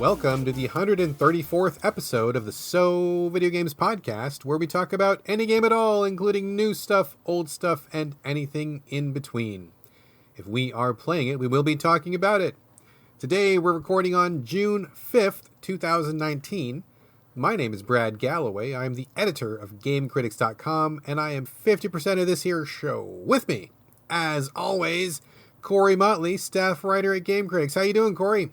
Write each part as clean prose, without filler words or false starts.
Welcome to the 134th episode of the So Video Games Podcast, where we talk about any game at all, including new stuff, old stuff, and anything in between. If we are playing it, we will be talking about it. Today, we're recording on June 5th, 2019. My name is Brad Galloway. I'm the editor of GameCritics.com, and I am 50% of this here show. With me, as always, Corey Motley, staff writer at Game Critics. How you doing, Corey?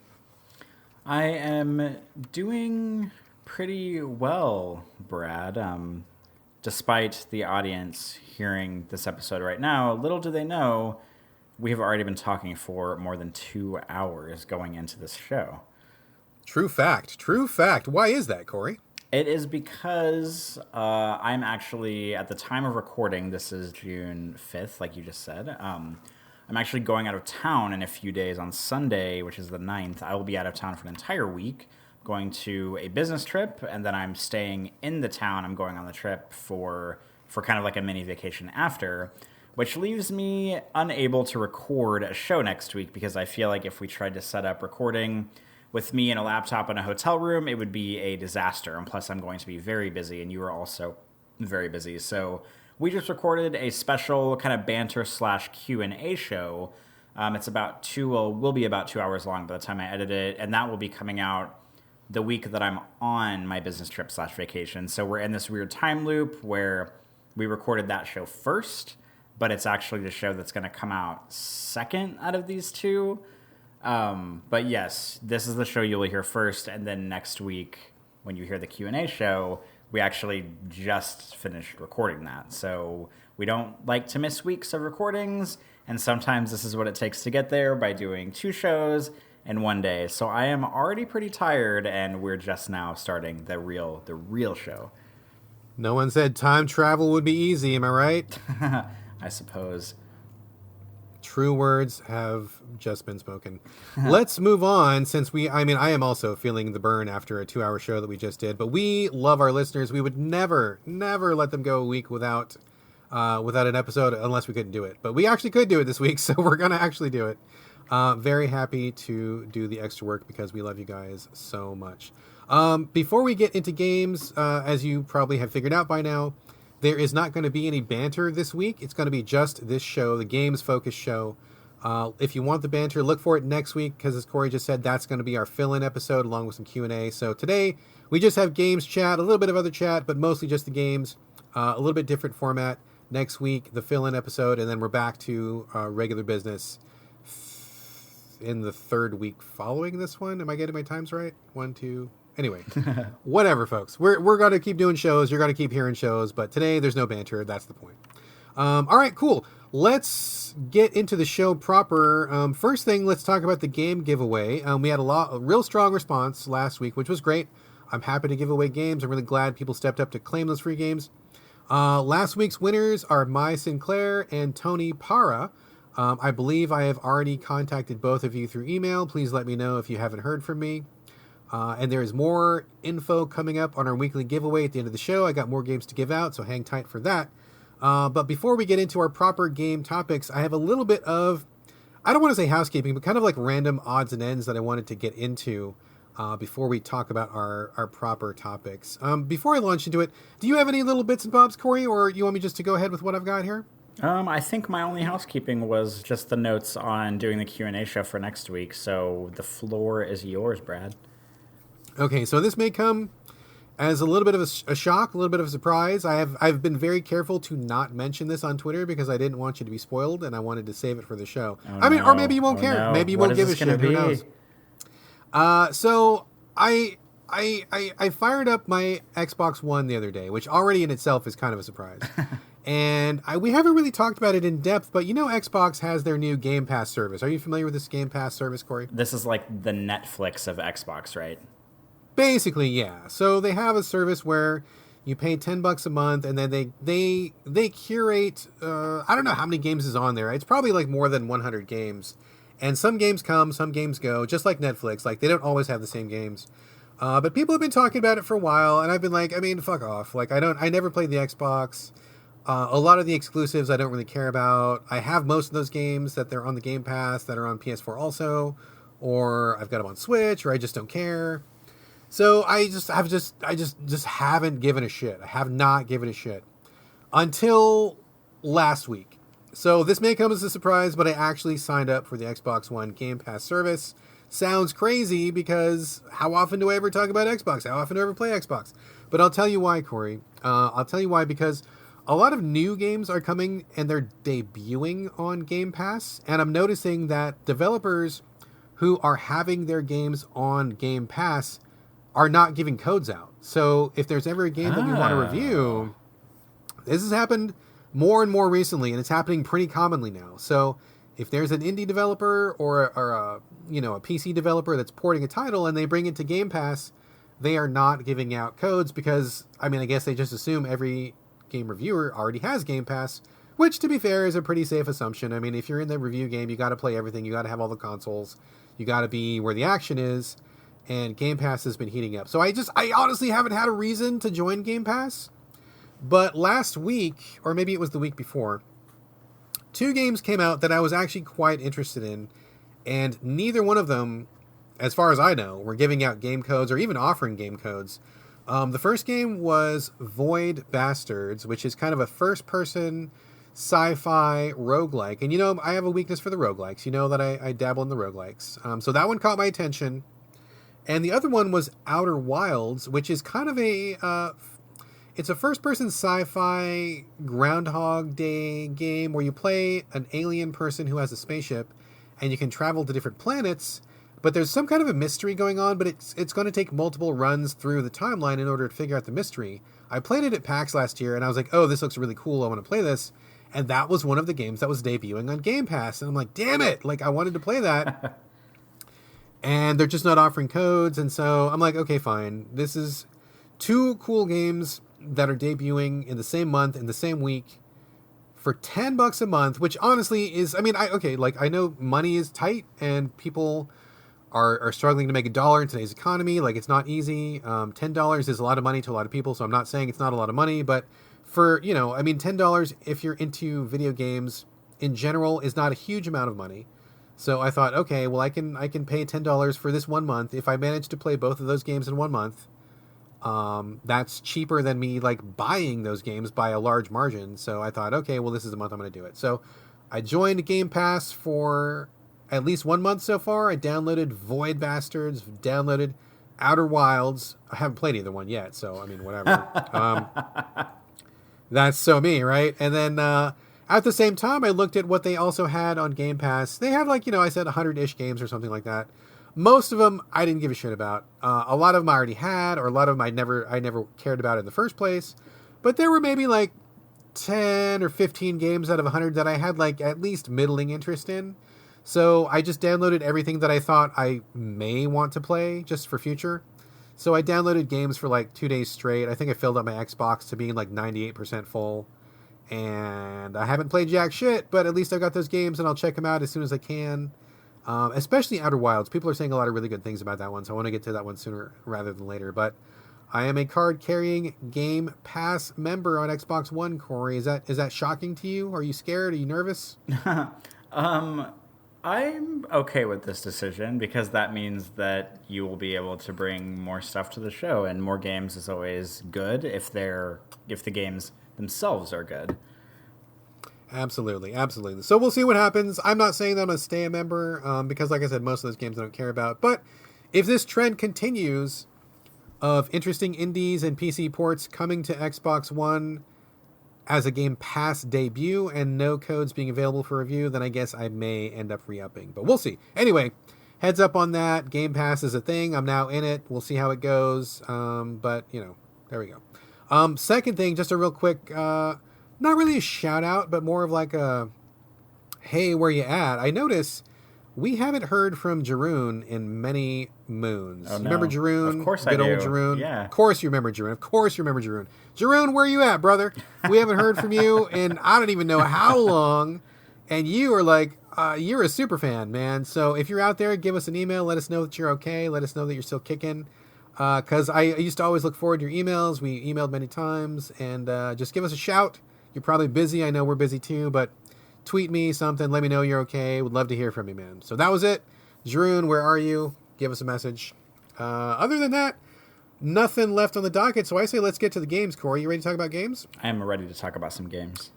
I am doing pretty well, Brad. Despite the audience hearing this episode right now, little do they know, we have already been talking for more than 2 hours going into this show. True fact. True fact. Why is that, Corey? It is because I'm actually, at the time of recording, this is June 5th, like you just said, I'm actually going out of town in a few days. On Sunday, which is the 9th, I will be out of town for an entire week, going to a business trip, and then I'm staying in the town I'm going on the trip for kind of like a mini vacation after, which leaves me unable to record a show next week because I feel like if we tried to set up recording with me and a laptop in a hotel room, it would be a disaster, and plus I'm going to be very busy, and you are also very busy, so we just recorded a special kind of banter / Q&A show. It's will be about 2 hours long by the time I edit it, and that will be coming out the week that I'm on my business trip / vacation. So we're in this weird time loop where we recorded that show first, but it's actually the show that's going to come out second out of these two. But yes, this is the show you will hear first, and then next week when you hear the Q&A show, we actually just finished recording that. So we don't like to miss weeks of recordings, and sometimes this is what it takes to get there by doing 2 shows in one day. So I am already pretty tired, and we're just now starting the real show. No one said time travel would be easy, am I right? I suppose. True words have just been spoken. Let's move on, since I am also feeling the burn after a 2-hour show that we just did, but we love our listeners. We would never let them go a week without an episode unless we couldn't do it. But we actually could do it this week, so we're going to actually do it. Very happy to do the extra work because we love you guys so much. Before we get into games, as you probably have figured out by now, there is not going to be any banter this week. It's going to be just this show, the games-focused show. If you want the banter, look for it next week, because as Corey just said, that's going to be our fill-in episode along with some Q&A. So today, we just have games chat, a little bit of other chat, but mostly just the games. A little bit different format. Next week, the fill-in episode, and then we're back to regular business in the third week following this one. Am I getting my times right? 1, 2... Anyway, whatever, folks. We're going to keep doing shows. You're going to keep hearing shows. But today, there's no banter. That's the point. All right, cool. Let's get into the show proper. First thing, let's talk about the game giveaway. We had a real strong response last week, which was great. I'm happy to give away games. I'm really glad people stepped up to claim those free games. Last week's winners are Mai Sinclair and Tony Para. I believe I have already contacted both of you through email. Please let me know if you haven't heard from me. And there is more info coming up on our weekly giveaway at the end of the show. I got more games to give out, so hang tight for that. But before we get into our proper game topics, I have a little bit of, I don't want to say housekeeping, but kind of like random odds and ends that I wanted to get into before we talk about our proper topics. Before I launch into it, do you have any little bits and bobs, Corey, or you want me just to go ahead with what I've got here? I think my only housekeeping was just the notes on doing the Q&A show for next week, so the floor is yours, Brad. Okay, so this may come as a little bit of a shock, a little bit of a surprise. I've been very careful to not mention this on Twitter because I didn't want you to be spoiled, and I wanted to save it for the show. Or maybe you won't care. No. Maybe you won't give a shit. Who knows? So I fired up my Xbox One the other day, which already in itself is kind of a surprise. And we haven't really talked about it in depth, but Xbox has their new Game Pass service. Are you familiar with this Game Pass service, Corey? This is like the Netflix of Xbox, right? Basically, yeah. So they have a service where you pay $10 a month, and then they curate. I don't know how many games is on there. It's probably like more than 100 games, and some games come, some games go. Just like Netflix, like they don't always have the same games. But people have been talking about it for a while, and I've been like, fuck off. Like I never played the Xbox. A lot of the exclusives I don't really care about. I have most of those games that they're on the Game Pass that are on PS4 also. or I've got them on Switch, or I just don't care. So I just haven't given a shit. I have not given a shit until last week. So this may come as a surprise, but I actually signed up for the Xbox One Game Pass service. Sounds crazy because how often do I ever talk about Xbox? How often do I ever play Xbox? But I'll tell you why, Corey. I'll tell you why, because a lot of new games are coming and they're debuting on Game Pass. And I'm noticing that developers who are having their games on Game Pass are not giving codes out. So if there's ever a game that we want to review, this has happened more and more recently, and it's happening pretty commonly now. So if there's an indie developer or a PC developer that's porting a title and they bring it to Game Pass, they are not giving out codes because, I guess they just assume every game reviewer already has Game Pass, which, to be fair, is a pretty safe assumption. If you're in the review game, you got to play everything. You got to have all the consoles. You got to be where the action is, and Game Pass has been heating up. So I honestly haven't had a reason to join Game Pass. But last week, or maybe it was the week before, 2 games came out that I was actually quite interested in, and neither one of them, as far as I know, were giving out game codes or even offering game codes. The first game was Void Bastards, which is kind of a first-person sci-fi roguelike. And I have a weakness for the roguelikes. You know that I dabble in the roguelikes. So that one caught my attention. And the other one was Outer Wilds, which is kind of it's a first-person sci-fi Groundhog Day game where you play an alien person who has a spaceship, and you can travel to different planets, but there's some kind of a mystery going on, but it's going to take multiple runs through the timeline in order to figure out the mystery. I played it at PAX last year, and I was like, oh, this looks really cool, I want to play this. And that was one of the games that was debuting on Game Pass. And I'm like, damn it, I wanted to play that. And they're just not offering codes, and so I'm like, okay, fine. This is 2 cool games that are debuting in the same month, in the same week, for $10 a month, which honestly is, I know money is tight and people are struggling to make $1 in today's economy. It's not easy. $10 is a lot of money to a lot of people, so I'm not saying it's not a lot of money, but for, $10, if you're into video games in general, is not a huge amount of money. So I thought, okay, well, I can pay $10 for this 1 month. If I manage to play both of those games in 1 month, that's cheaper than me buying those games by a large margin. So I thought, okay, well, this is the month I'm going to do it. So I joined Game Pass for at least 1 month so far. I downloaded Void Bastards, downloaded Outer Wilds. I haven't played either one yet, so whatever. That's so me, right? And then at the same time, I looked at what they also had on Game Pass. They had I said 100-ish games or something like that. Most of them I didn't give a shit about. A lot of them I already had, or a lot of them I never cared about in the first place. But there were maybe 10 or 15 games out of 100 that I had at least middling interest in. So I just downloaded everything that I thought I may want to play just for future. So I downloaded games for 2 days straight. I think I filled up my Xbox to being 98% full. And I haven't played jack shit, but at least I've got those games and I'll check them out as soon as I can. Especially Outer Wilds. People are saying a lot of really good things about that one, so I want to get to that one sooner rather than later. But I am a card-carrying Game Pass member on Xbox One, Corey. Is that shocking to you? Are you scared? Are you nervous? I'm okay with this decision because that means that you will be able to bring more stuff to the show, and more games is always good if the games themselves are good. Absolutely. So we'll see what happens. I'm not saying that I'm going to stay a member because, like I said, most of those games I don't care about. But if this trend continues of interesting indies and PC ports coming to Xbox One as a Game Pass debut and no codes being available for review, then I guess I may end up re-upping. But we'll see. Anyway, heads up on that. Game Pass is a thing. I'm now in it. We'll see how it goes. But, there we go. Second thing, just a real quick... not really a shout out, but more of a, hey, where you at? I notice we haven't heard from Jeroen in many moons. Oh, no. Remember Jeroen? Of course I do. Good old Jeroen? Yeah. Of course you remember Jeroen. Jeroen, where you at, brother? We haven't heard from you in I don't even know how long. And you are you're a super fan, man. So if you're out there, give us an email. Let us know that you're okay. Let us know that you're still kicking. Because I used to always look forward to your emails. We emailed many times. And just give us a shout. You're probably busy. I know we're busy too, but tweet me something. Let me know you're okay. Would love to hear from you, man. So that was it. Drewn, where are you? Give us a message. Other than that, nothing left on the docket, so I say let's get to the games. Corey, you ready to talk about games? I am ready to talk about some games.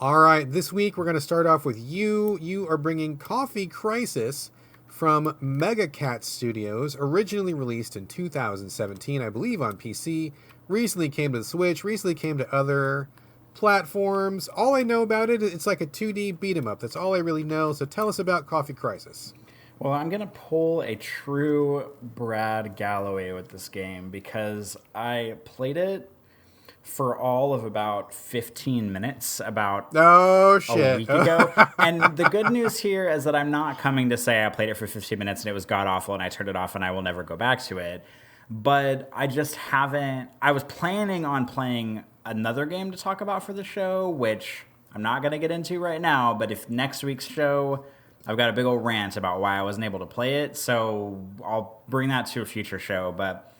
All right, this week we're going to start off with you. You are bringing Coffee Crisis from Mega Cat Studios, originally released in 2017, I believe, on PC. Recently came to the Switch, recently came to other platforms. All I know about it, it's like a 2D beat 'em up. That's all I really know. So tell us about Coffee Crisis. Well, I'm going to pull a true Brad Galloway with this game because I played it for all of about 15 minutes about a week ago. And the good news here is that I'm not coming to say I played it for 15 minutes and it was god-awful and I turned it off and I will never go back to it. But I just haven't... I was planning on playing another game to talk about for the show, which I'm not going to get into right now. But if next week's show... I've got a big old rant about why I wasn't able to play it, so I'll bring that to a future show. But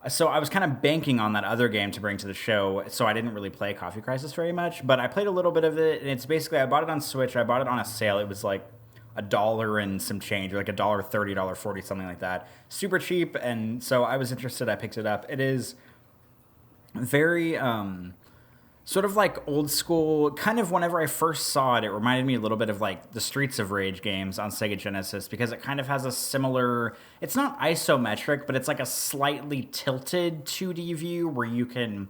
so I was kind of banking on that other game to bring to the show, so I didn't really play Coffee Crisis very much. But I played a little bit of it, and it's basically, I bought it on Switch. I bought it on a sale. It was like $1 and some change, or like $1.30, $1.40, something like that. Super cheap, and so I was interested. I picked it up. It is very... sort of like old school, kind of whenever I first saw it, it reminded me a little bit of like the Streets of Rage games on Sega Genesis because it kind of has a similar, it's not isometric, but it's like a slightly tilted 2D view where you can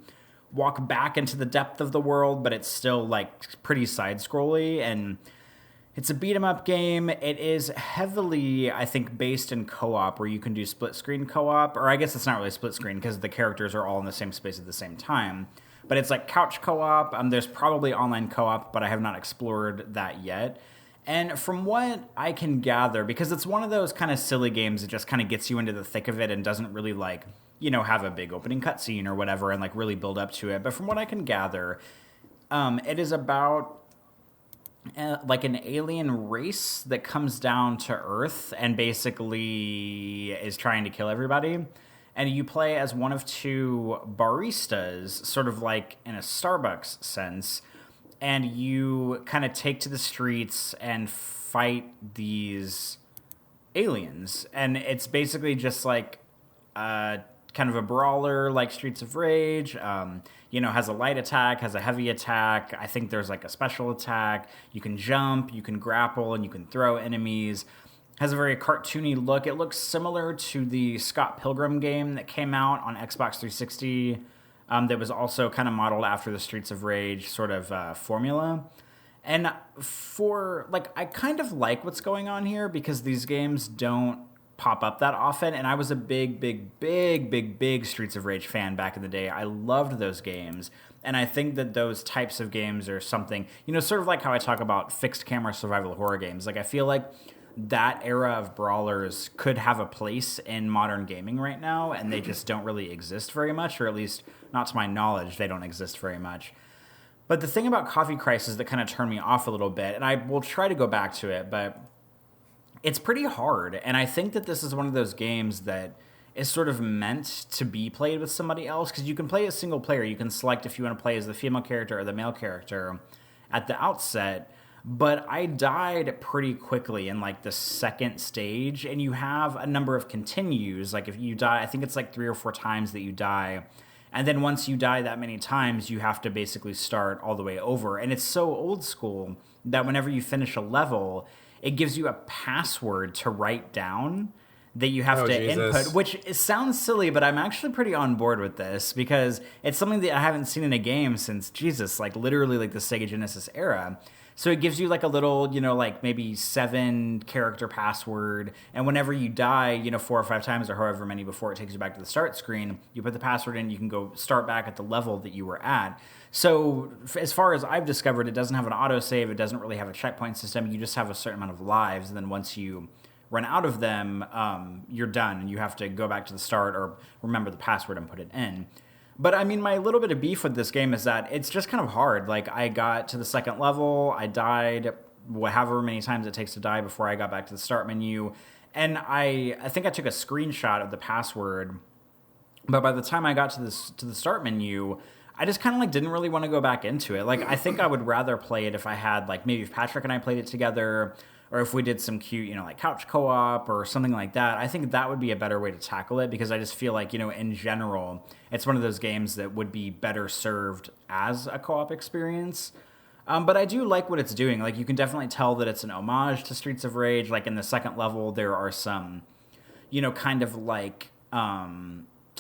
walk back into the depth of the world, but it's still like pretty side-scrolly, and it's a beat-em-up game. It is heavily, I think, based in co-op where you can do split-screen co-op, or I guess it's not really split-screen because the characters are all in the same space at the same time. But it's like couch co-op. There's probably online co-op, but I have not explored that yet. And from what I can gather, because it's one of those kind of silly games that just kind of gets you into the thick of it and doesn't really like, you know, have a big opening cutscene or whatever and like really build up to it. But from what I can gather, it is about like an alien race that comes down to Earth and basically is trying to kill everybody. And you play as one of two baristas, sort of like in a Starbucks sense, and you kind of take to the streets and fight these aliens. And it's basically just like kind of a brawler like Streets of Rage, has a light attack, has a heavy attack. I think there's like a special attack. You can jump, you can grapple, and you can throw enemies. Has a very cartoony look. It looks similar to the Scott Pilgrim game that came out on Xbox 360 that was also kind of modeled after the Streets of Rage sort of formula. And I kind of like what's going on here because these games don't pop up that often. And I was a big Streets of Rage fan back in the day. I loved those games. And I think that those types of games are something, sort of like how I talk about fixed camera survival horror games. Like I feel like that era of brawlers could have a place in modern gaming right now, and they just don't really exist very much, or at least not to my knowledge, they don't exist very much. But the thing about Coffee Crisis that kind of turned me off a little bit, and I will try to go back to it, but it's pretty hard, and I think that this is one of those games that is sort of meant to be played with somebody else, because you can play as single player. You can select if you want to play as the female character or the male character at the outset. But I died pretty quickly in like the second stage, and you have a number of continues. Like if you die, I think it's like 3 or 4 times that you die. And then once you die that many times, you have to basically start all the way over. And it's so old school that whenever you finish a level, it gives you a password to write down that you have to input, which it sounds silly, but I'm actually pretty on board with this because it's something that I haven't seen in a game since, like literally like the Sega Genesis era. So it gives you like a little, like maybe 7 character password. And whenever you die, 4 or 5 times or however many before it takes you back to the start screen, you put the password in, you can go start back at the level that you were at. So as far as I've discovered, it doesn't have an autosave. It doesn't really have a checkpoint system. You just have a certain amount of lives. And then once you run out of them, you're done. And you have to go back to the start or remember the password and put it in. But I mean, my little bit of beef with this game is that it's just kind of hard. Like I got to the second level, I died however many times it takes to die before I got back to the start menu. And I think I took a screenshot of the password, but by the time I got to the start menu, I just kind of like didn't really want to go back into it. Like I think I would rather play it if I had like maybe if Patrick and I played it together, or if we did some cute, like couch co-op or something like that, I think that would be a better way to tackle it, because I just feel like, in general, it's one of those games that would be better served as a co-op experience. But I do like what it's doing. Like, you can definitely tell that it's an homage to Streets of Rage. Like, in the second level, there are some, kind of like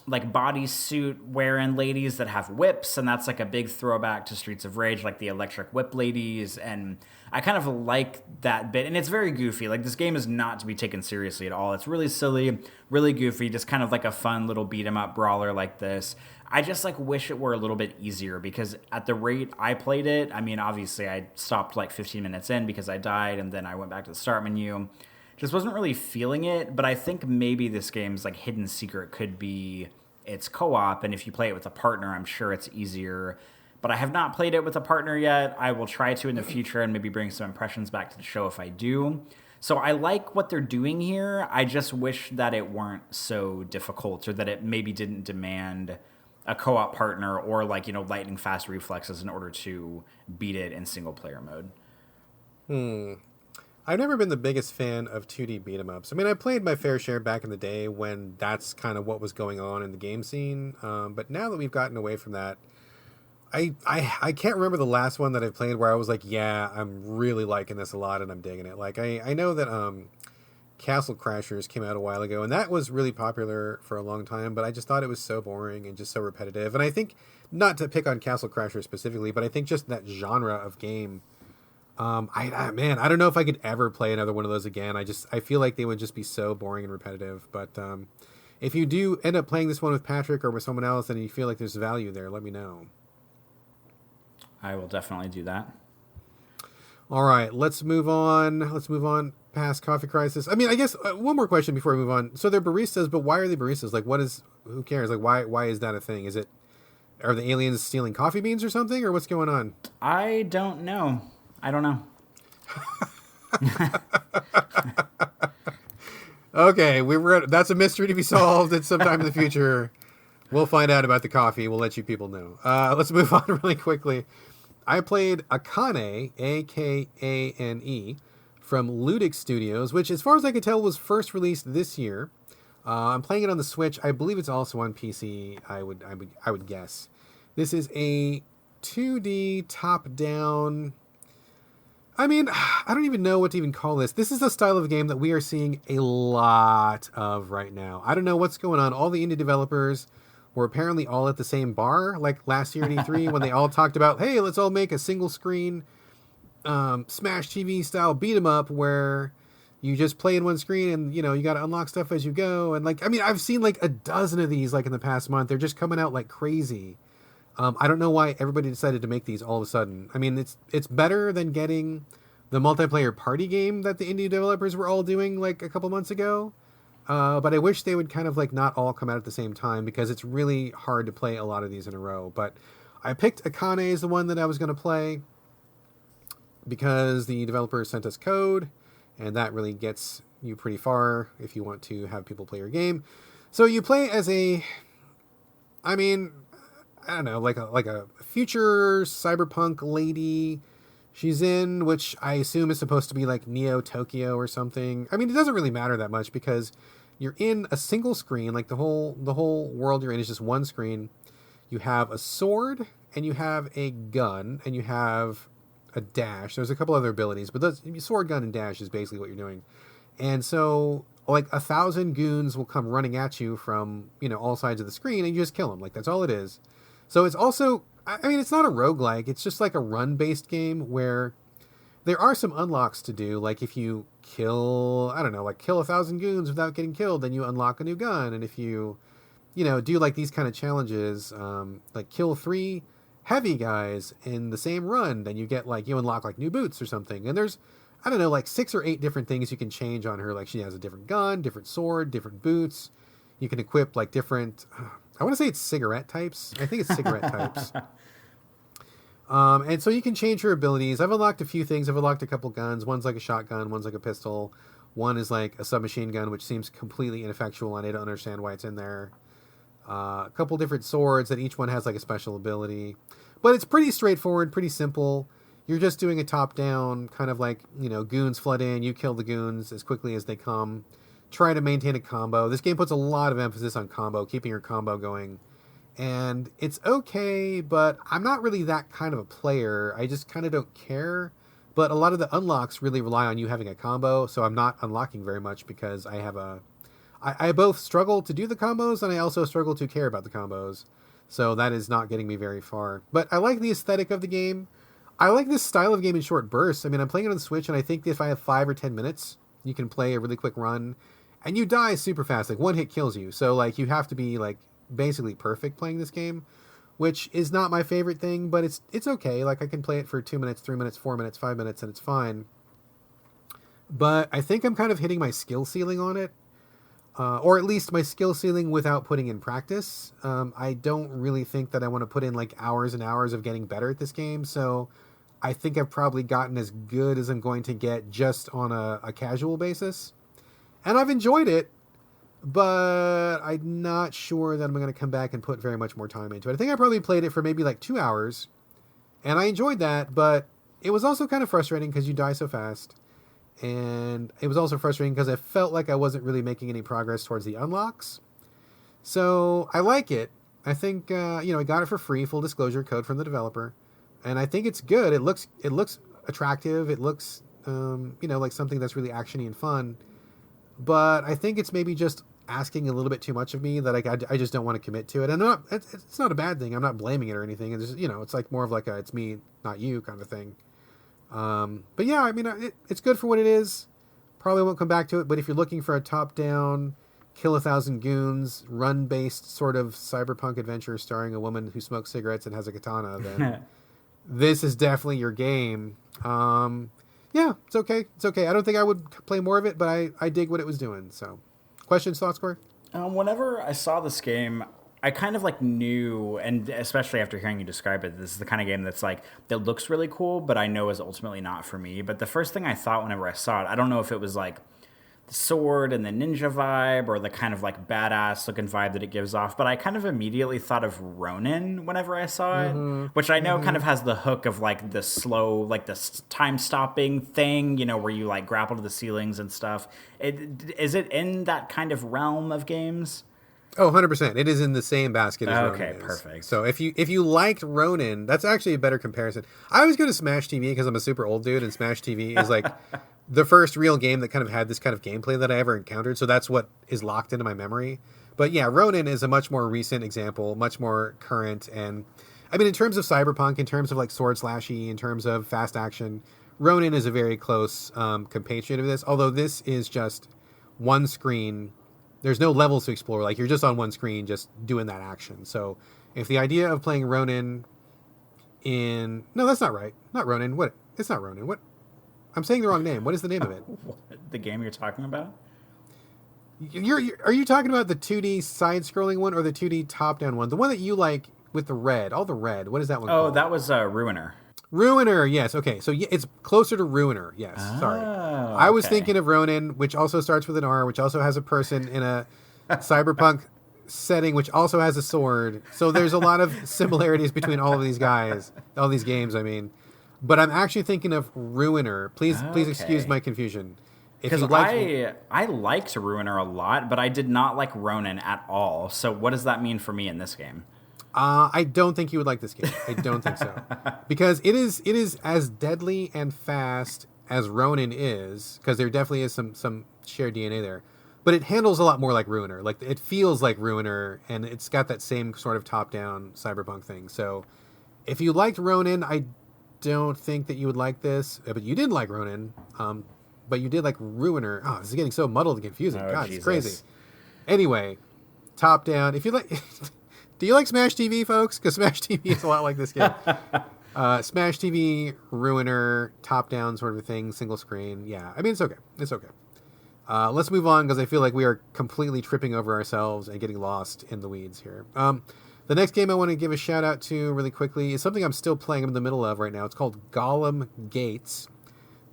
bodysuit wearing ladies that have whips, and that's like a big throwback to Streets of Rage, like the electric whip ladies, and I kind of like that bit, and it's very goofy. Like, this game is not to be taken seriously at all. It's really silly, really goofy, just kind of like a fun little beat 'em up brawler like this. I just wish it were a little bit easier, because at the rate I played it, I mean, obviously I stopped like 15 minutes in because I died, and then I went back to the start menu. Just wasn't really feeling it, but I think maybe this game's hidden secret could be its co-op, and if you play it with a partner, I'm sure it's easier. But I have not played it with a partner yet. I will try to in the future and maybe bring some impressions back to the show if I do. So I like what they're doing here. I just wish that it weren't so difficult, or that it maybe didn't demand a co-op partner or lightning fast reflexes in order to beat it in single player mode. I've never been the biggest fan of 2D beat 'em ups. I mean, I played my fair share back in the day when that's kind of what was going on in the game scene. But now that we've gotten away from that, I can't remember the last one that I played where I was like, yeah, I'm really liking this a lot and I'm digging it. Like, I know that Castle Crashers came out a while ago, and that was really popular for a long time, but I just thought it was so boring and just so repetitive. And I think, not to pick on Castle Crashers specifically, but I think just that genre of game, I don't know if I could ever play another one of those again. I feel like they would just be so boring and repetitive. But if you do end up playing this one with Patrick or with someone else and you feel like there's value there, let me know. I will definitely do that. All right, let's move on past Coffee Crisis. I mean, I guess one more question before we move on. So they're baristas, but why are they baristas? Like, who cares? Like, why is that a thing? Are the aliens stealing coffee beans or something, or what's going on? I don't know. Okay, that's a mystery to be solved at some time in the future. We'll find out about the coffee. We'll let you people know. Let's move on really quickly. I played Akane, Akane, from Ludic Studios, which, as far as I could tell, was first released this year. I'm playing it on the Switch. I believe it's also on PC. I would guess. This is a 2D top-down. I mean, I don't even know what to even call this. This is a style of game that we are seeing a lot of right now. I don't know what's going on. All the indie developers were apparently all at the same bar, like last year at E3, when they all talked about, hey, let's all make a single screen Smash TV style beat 'em up where you just play in one screen and, you got to unlock stuff as you go. And I've seen a dozen of these in the past month. They're just coming out like crazy. I don't know why everybody decided to make these all of a sudden. I mean, it's better than getting the multiplayer party game that the indie developers were all doing a couple months ago. But I wish they would kind of not all come out at the same time, because it's really hard to play a lot of these in a row. But I picked Akane as the one that I was going to play because the developer sent us code, and that really gets you pretty far if you want to have people play your game. So you play as I don't know, like a future cyberpunk lady. She's in, which I assume is supposed to be Neo Tokyo or something. I mean, it doesn't really matter that much because you're in a single screen. The whole world you're in is just one screen. You have a sword and you have a gun and you have a dash. There's a couple other abilities, but sword, gun, and dash is basically what you're doing. And so 1,000 goons will come running at you from all sides of the screen, and you just kill them. That's all it is. So it's also, it's not a roguelike. It's just a run-based game where there are some unlocks to do. If you kill 1,000 goons without getting killed, then you unlock a new gun. And if you, do these kind of challenges, kill 3 heavy guys in the same run, then you get you unlock new boots or something. And there's, 6 or 8 different things you can change on her. She has a different gun, different sword, different boots. You can equip different, I want to say it's cigarette types. I think it's cigarette types. And so you can change her abilities. I've unlocked a few things. I've unlocked a couple guns. One's a shotgun. One's a pistol. One is a submachine gun, which seems completely ineffectual, and I don't understand why it's in there. A couple different swords that each one has a special ability. But it's pretty straightforward, pretty simple. you're just doing a top-down kind of like, goons flood in, you kill the goons as quickly as they come, try to maintain a combo. This game puts a lot of emphasis on combo, keeping your combo going. And it's okay, but I'm not really that kind of a player. I just kind of don't care. But a lot of the unlocks really rely on you having a combo, so I'm not unlocking very much because I both struggle to do the combos and I also struggle to care about the combos. So that is not getting me very far. But I like the aesthetic of the game. I like this style of game in short bursts. I mean, I'm playing it on the Switch, and I think if I have 5 or 10 minutes, you can play a really quick run, and you die super fast. Like, one hit kills you. So, like, you have to be, like, basically perfect playing this game, which is not my favorite thing, but it's okay. Like, I can play it for 2 minutes, 3 minutes, 4 minutes, 5 minutes, and it's fine. But I think I'm kind of hitting my skill ceiling on it. Or at least my skill ceiling without putting in practice. I don't really think that I want to put in like hours and hours of getting better at this game. So I think I've probably gotten as good as I'm going to get just on a casual basis. And I've enjoyed it, but I'm not sure that I'm going to come back and put very much more time into it. I think I probably played it for maybe like 2 hours, and I enjoyed that, but it was also kind of frustrating because you die so fast. And it was also frustrating because I felt like I wasn't really making any progress towards the unlocks. So I like it. I think, I got it for free, full disclosure, code from the developer. And I think it's good. It looks attractive. It looks, like something that's really actiony and fun. But I think it's maybe just asking a little bit too much of me that I just don't want to commit to it. And it's not a bad thing. I'm not blaming it or anything. It's just, it's like more of like it's me, not you kind of thing. But yeah, I mean, it's good for what it is. Probably won't come back to it, but if you're looking for a top-down, kill 1,000 goons, run-based sort of cyberpunk adventure starring a woman who smokes cigarettes and has a katana, then this is definitely your game. Yeah, it's okay. It's okay. I don't think I would play more of it, but I dig what it was doing. So, questions, thoughts, Corey? Whenever I saw this game, I kind of like knew, and especially after hearing you describe it, this is the kind of game that's like, that looks really cool, but I know is ultimately not for me. But the first thing I thought whenever I saw it, I don't know if it was like the sword and the ninja vibe or the kind of like badass looking vibe that it gives off, but I kind of immediately thought of Ronin whenever I saw it, which I know kind of has the hook of like the slow, like the time stopping thing, where you like grapple to the ceilings and stuff. Is it in that kind of realm of games? Oh, 100%. It is in the same basket as Ronin. Okay, perfect. So if you liked Ronin, that's actually a better comparison. I always go to Smash TV because I'm a super old dude, and Smash TV is like the first real game that kind of had this kind of gameplay that I ever encountered. So that's what is locked into my memory. But yeah, Ronin is a much more recent example, much more current. And I mean, in terms of cyberpunk, in terms of like sword slashy, in terms of fast action, Ronin is a very close compatriot of this. Although this is just one screen. There's no levels to explore. Like, you're just on one screen just doing that action. So if the idea of playing Ronin in... No, that's not right. Not Ronin. What? It's not Ronin. What? I'm saying the wrong name. What is the name of it? The game you're talking about? Are you talking about the 2D side-scrolling one or the 2D top-down one? The one that you like with the red. All the red. What is that one called? Oh, that was Ruiner. Ruiner, yes. Okay, so it's closer to Ruiner, yes. Sorry. I was thinking of Ronin, which also starts with an R, which also has a person in a cyberpunk setting, which also has a sword. So there's a lot of similarities between all of these guys, all these games, I mean. But I'm actually thinking of Ruiner. Please excuse my confusion. Because I liked Ruiner a lot, but I did not like Ronin at all. So what does that mean for me in this game? I don't think you would like this game. I don't think so. Because it is as deadly and fast as Ronin is, because there definitely is some shared DNA there. But it handles a lot more like Ruiner. Like, it feels like Ruiner, and it's got that same sort of top-down cyberpunk thing. So if you liked Ronin, I don't think that you would like this. But you did like Ronin, but you did like Ruiner. Oh, this is getting so muddled and confusing. God, Jesus. It's crazy. Anyway, top-down. If you like... Do you like Smash TV, folks? Because Smash TV is a lot like this game. Smash TV, Ruiner, top-down sort of a thing, single screen. Yeah, I mean, it's okay. It's okay. Let's move on because I feel like we are completely tripping over ourselves and getting lost in the weeds here. The next game I want to give a shout-out to really quickly is something I'm still playing. I'm in the middle of right now. It's called Golem Gates,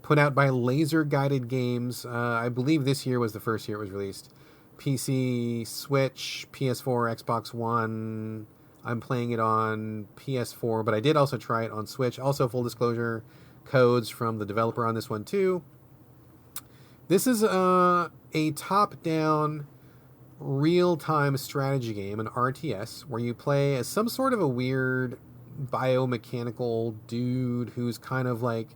put out by Laser Guided Games. I believe this year was the first year it was released. PC, Switch, PS4, Xbox One. I'm playing it on PS4, but I did also try it on Switch. Also, full disclosure, codes from the developer on this one too. This is a top-down, real-time strategy game, an RTS, where you play as some sort of a weird biomechanical dude who's kind of like,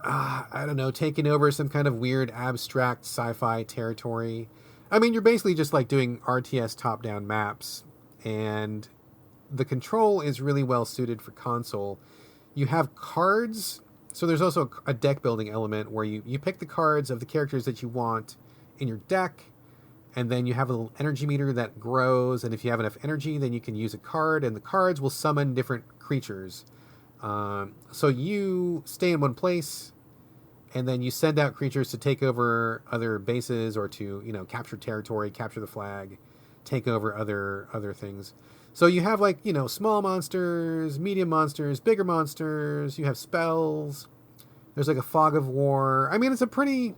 I don't know, taking over some kind of weird abstract sci-fi territory. I mean, you're basically just like doing RTS top-down maps, and the control is really well suited for console. You have cards, so there's also a deck building element where you pick the cards of the characters that you want in your deck, and then you have a little energy meter that grows, and if you have enough energy, then you can use a card, and the cards will summon different creatures. So you stay in one place, and then you send out creatures to take over other bases or to, capture territory, capture the flag, take over other things. So you have small monsters, medium monsters, bigger monsters, you have spells. There's like a fog of war. I mean, it's a pretty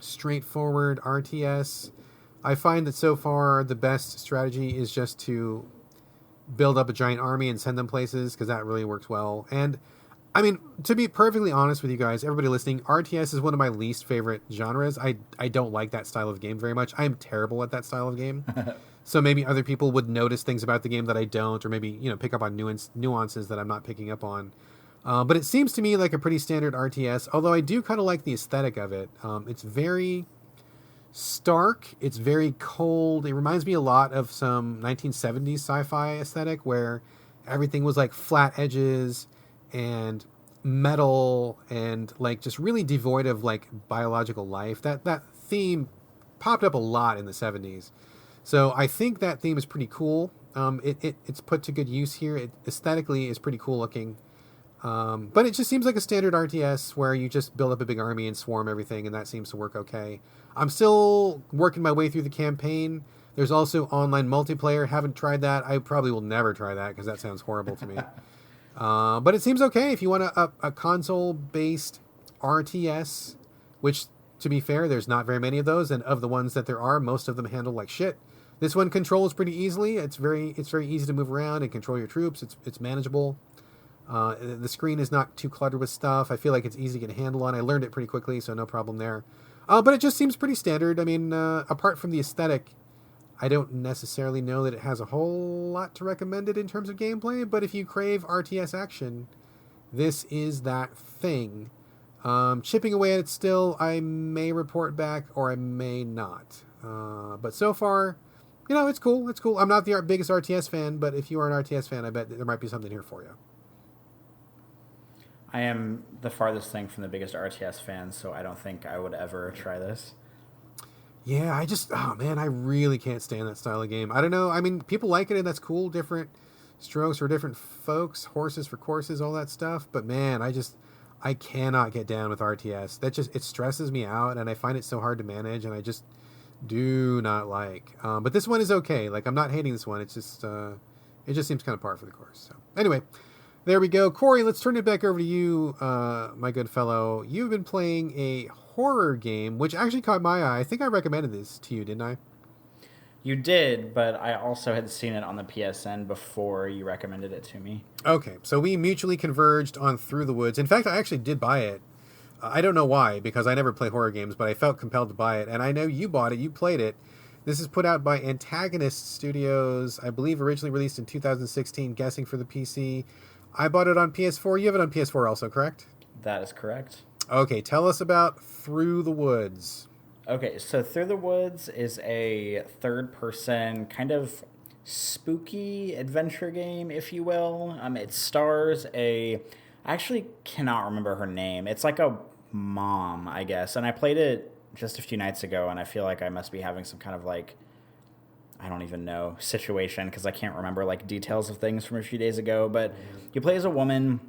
straightforward RTS. I find that so far the best strategy is just to build up a giant army and send them places, because that really works well. And I mean, to be perfectly honest with you guys, everybody listening, RTS is one of my least favorite genres. I don't like that style of game very much. I'm terrible at that style of game. So maybe other people would notice things about the game that I don't, or maybe, pick up on nuances that I'm not picking up on. But it seems to me like a pretty standard RTS, although I do kind of like the aesthetic of it. It's very stark. It's very cold. It reminds me a lot of some 1970s sci-fi aesthetic where everything was like flat edges and metal and like just really devoid of like biological life. That theme popped up a lot in the 70s. So I think that theme is pretty cool. It's put to good use here. It aesthetically is pretty cool looking. But it just seems like a standard RTS where you just build up a big army and swarm everything, and that seems to work okay. I'm still working my way through the campaign. There's also online multiplayer. Haven't tried that. I probably will never try that because that sounds horrible to me. But it seems okay if you want a console-based RTS, which, to be fair, there's not very many of those, and of the ones that there are, most of them handle like shit. This one controls pretty easily. It's very easy to move around and control your troops. It's manageable. The screen is not too cluttered with stuff. I feel like it's easy to get a handle on. I learned it pretty quickly, so no problem there. But it just seems pretty standard. I mean, apart from the aesthetic, I don't necessarily know that it has a whole lot to recommend it in terms of gameplay, but if you crave RTS action, this is that thing. Chipping away at it still, I may report back or I may not. But so far, it's cool. It's cool. I'm not the biggest RTS fan, but if you are an RTS fan, I bet there might be something here for you. I am the farthest thing from the biggest RTS fan, so I don't think I would ever try this. Yeah, I really can't stand that style of game. I don't know. I mean, people like it, and that's cool. Different strokes for different folks, horses for courses, all that stuff. But man, I cannot get down with RTS. It stresses me out, and I find it so hard to manage, and I just do not like. But this one is okay. Like, I'm not hating this one. It's just, it just seems kind of par for the course. So anyway, there we go. Corey, let's turn it back over to you, my good fellow. You've been playing a horror game, which actually caught my eye. I think I recommended this to you, didn't I? You did, but I also had seen it on the PSN before you recommended it to me. Okay, so we mutually converged on Through the Woods. In fact, I actually did buy it. I don't know why, because I never play horror games, but I felt compelled to buy it. And I know you bought it, you played it. This is put out by Antagonist Studios, I believe originally released in 2016, guessing for the PC. I bought it on PS4. You have it on PS4 also, correct? That is correct. Okay, tell us about Through the Woods. Okay, so Through the Woods is a third-person kind of spooky adventure game, if you will. It stars I actually cannot remember her name. It's like a mom, I guess. And I played it just a few nights ago, and I feel like I must be having some kind of I don't even know, situation, because I can't remember details of things from a few days ago. But you play as a woman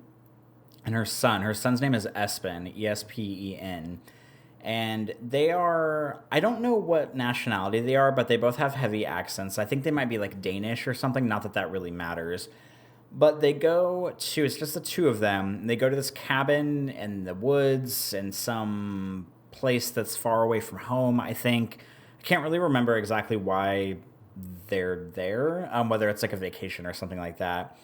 and her son. Her son's name is Espen, E-S-P-E-N. And they are, I don't know what nationality they are, but they both have heavy accents. I think they might be Danish or something, not that that really matters. But they go to, it's just the two of them. They go to this cabin in the woods in some place that's far away from home, I think. I can't really remember exactly why they're there, whether it's like a vacation or something like that.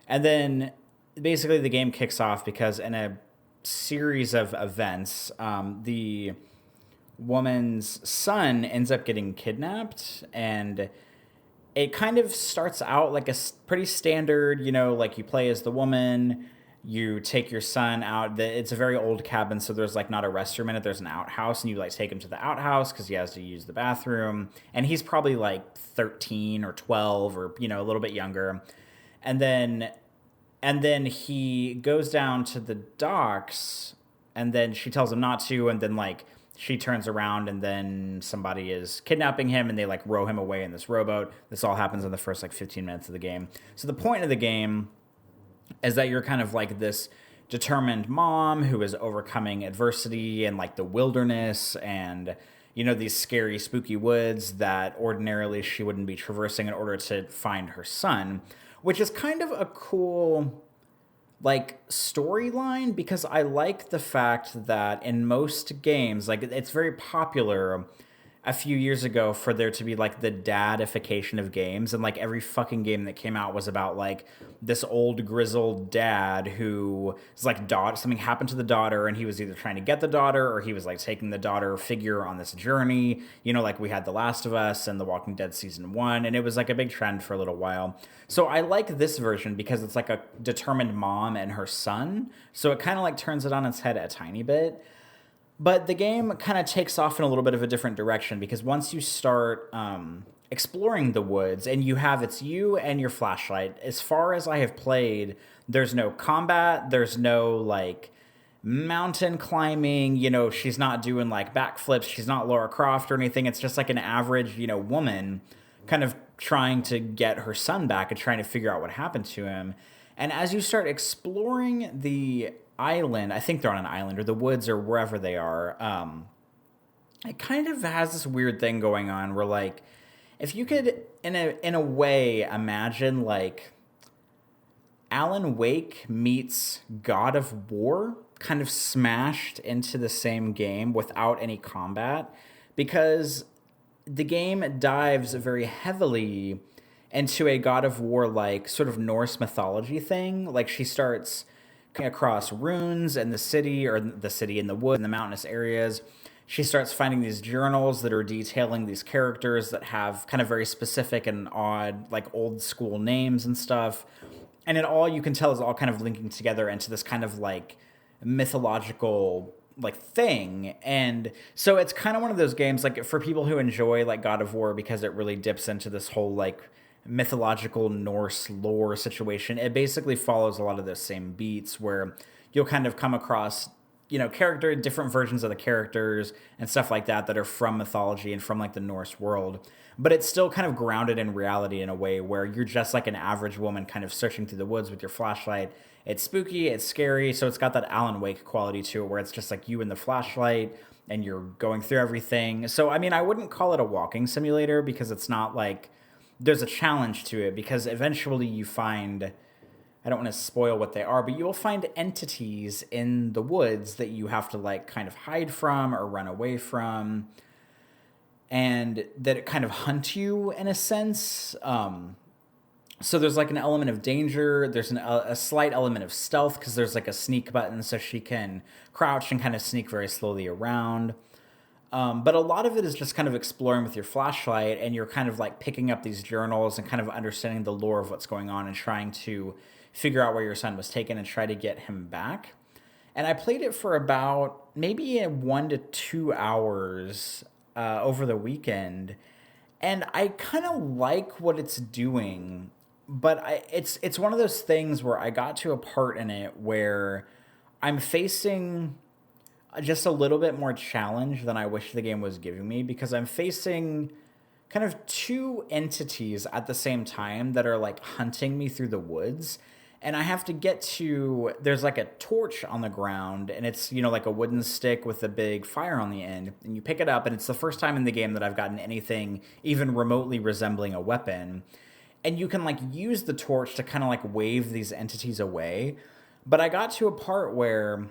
And then basically the game kicks off because in a series of events, the woman's son ends up getting kidnapped, and it kind of starts out like a pretty standard, like you play as the woman, you take your son out. It's a very old cabin, so there's like not a restroom in it. There's an outhouse, and you like take him to the outhouse because he has to use the bathroom. And he's probably like 13 or 12 or, a little bit younger. And then he goes down to the docks, and then she tells him not to, and then like she turns around, and then somebody is kidnapping him, and they like row him away in this rowboat. This all happens in the first like 15 minutes of the game. So the point of the game is that you're kind of like this determined mom who is overcoming adversity and like the wilderness and, these scary, spooky woods that ordinarily she wouldn't be traversing in order to find her son, which is kind of a cool like storyline, because I like the fact that in most games, like it's very popular a few years ago for there to be like the dadification of games, and like every fucking game that came out was about like this old grizzled dad who is like something happened to the daughter, and he was either trying to get the daughter or he was like taking the daughter figure on this journey, like we had The Last of Us and The Walking Dead season 1, and it was like a big trend for a little while. So I like this version because it's like a determined mom and her son, so it kind of like turns it on its head a tiny bit. But the game kind of takes off in a little bit of a different direction, because once you start exploring the woods, and it's you and your flashlight. As far as I have played, there's no combat, there's no like mountain climbing, she's not doing like backflips, she's not Lara Croft or anything. It's just like an average, woman kind of trying to get her son back and trying to figure out what happened to him. And as you start exploring the island, I think they're on an island or the woods or wherever they are, it kind of has this weird thing going on where like if you could in a way imagine like Alan Wake meets God of War kind of smashed into the same game without any combat, because the game dives very heavily into a God of War like sort of Norse mythology thing. Like she starts across runes and the city in the wood and the mountainous areas. She starts finding these journals that are detailing these characters that have kind of very specific and odd, like old school names and stuff. And it all, you can tell, is all kind of linking together into this kind of like mythological like thing. And so it's kind of one of those games like for people who enjoy like God of War, because it really dips into this whole like mythological Norse lore situation. It basically follows a lot of those same beats where you'll kind of come across, different versions of the characters and stuff like that are from mythology and from like the Norse world. But it's still kind of grounded in reality in a way where you're just like an average woman kind of searching through the woods with your flashlight. It's spooky, it's scary, so it's got that Alan Wake quality to it where it's just like you and the flashlight and you're going through everything. So, I mean, I wouldn't call it a walking simulator because it's not like there's a challenge to it, because eventually you find, I don't want to spoil what they are, but you'll find entities in the woods that you have to like kind of hide from or run away from, and that kind of hunt you in a sense. So there's like an element of danger. There's a slight element of stealth because there's like a sneak button, so she can crouch and kind of sneak very slowly around. But a lot of it is just kind of exploring with your flashlight, and you're kind of like picking up these journals and kind of understanding the lore of what's going on and trying to figure out where your son was taken and try to get him back. And I played it for about maybe 1 to 2 hours over the weekend, and I kind of like what it's doing, but it's one of those things where I got to a part in it where I'm facing just a little bit more challenge than I wish the game was giving me, because I'm facing kind of two entities at the same time that are like hunting me through the woods. And I have to get to, there's like a torch on the ground, and it's, like a wooden stick with a big fire on the end. And you pick it up, and it's the first time in the game that I've gotten anything even remotely resembling a weapon. And you can like use the torch to kind of like wave these entities away. But I got to a part where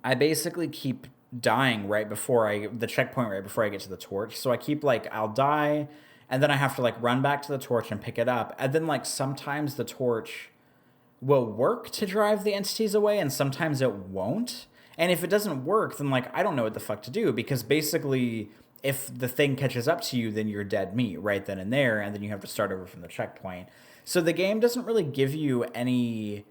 I basically keep dying the checkpoint right before I get to the torch. So I keep like, I'll die, and then I have to like run back to the torch and pick it up. And then like sometimes the torch will work to drive the entities away, and sometimes it won't. And if it doesn't work, then like I don't know what the fuck to do, because basically if the thing catches up to you, then you're dead meat right then and there, and then you have to start over from the checkpoint. So the game doesn't really give you any...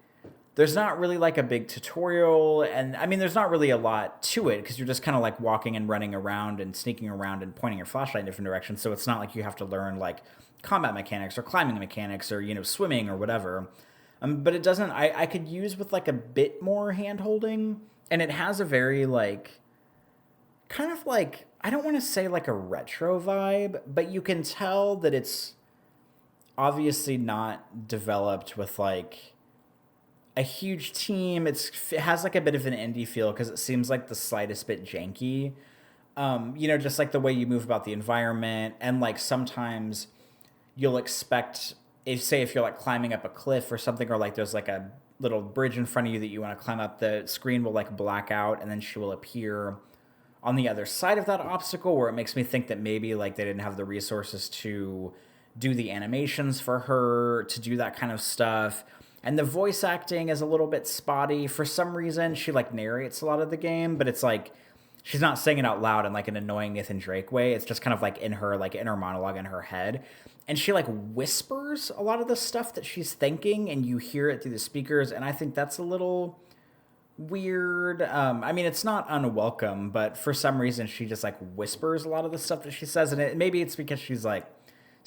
There's not really like a big tutorial, and I mean, there's not really a lot to it, because you're just kind of like walking and running around and sneaking around and pointing your flashlight in different directions. So it's not like you have to learn like combat mechanics or climbing mechanics or, you know, swimming or whatever. But it doesn't... I could use with like a bit more hand holding, and it has a very like kind of like, I don't want to say like a retro vibe, but you can tell that it's obviously not developed with like a huge team. It has like a bit of an indie feel, because it seems like the slightest bit janky. You know, just like the way you move about the environment, and like sometimes you'll expect, if you're like climbing up a cliff or something, or like there's like a little bridge in front of you that you want to climb up, the screen will like black out, and then she will appear on the other side of that obstacle, where it makes me think that maybe like they didn't have the resources to do the animations for her to do that kind of stuff. And the voice acting is a little bit spotty. For some reason, she like narrates a lot of the game, but it's like she's not saying it out loud in like an annoying Nathan Drake way. It's just kind of like in her inner monologue in her head. And she like whispers a lot of the stuff that she's thinking, and you hear it through the speakers. And I think that's a little weird. I mean, it's not unwelcome, but for some reason she just like whispers a lot of the stuff that she says. And maybe it's because she's like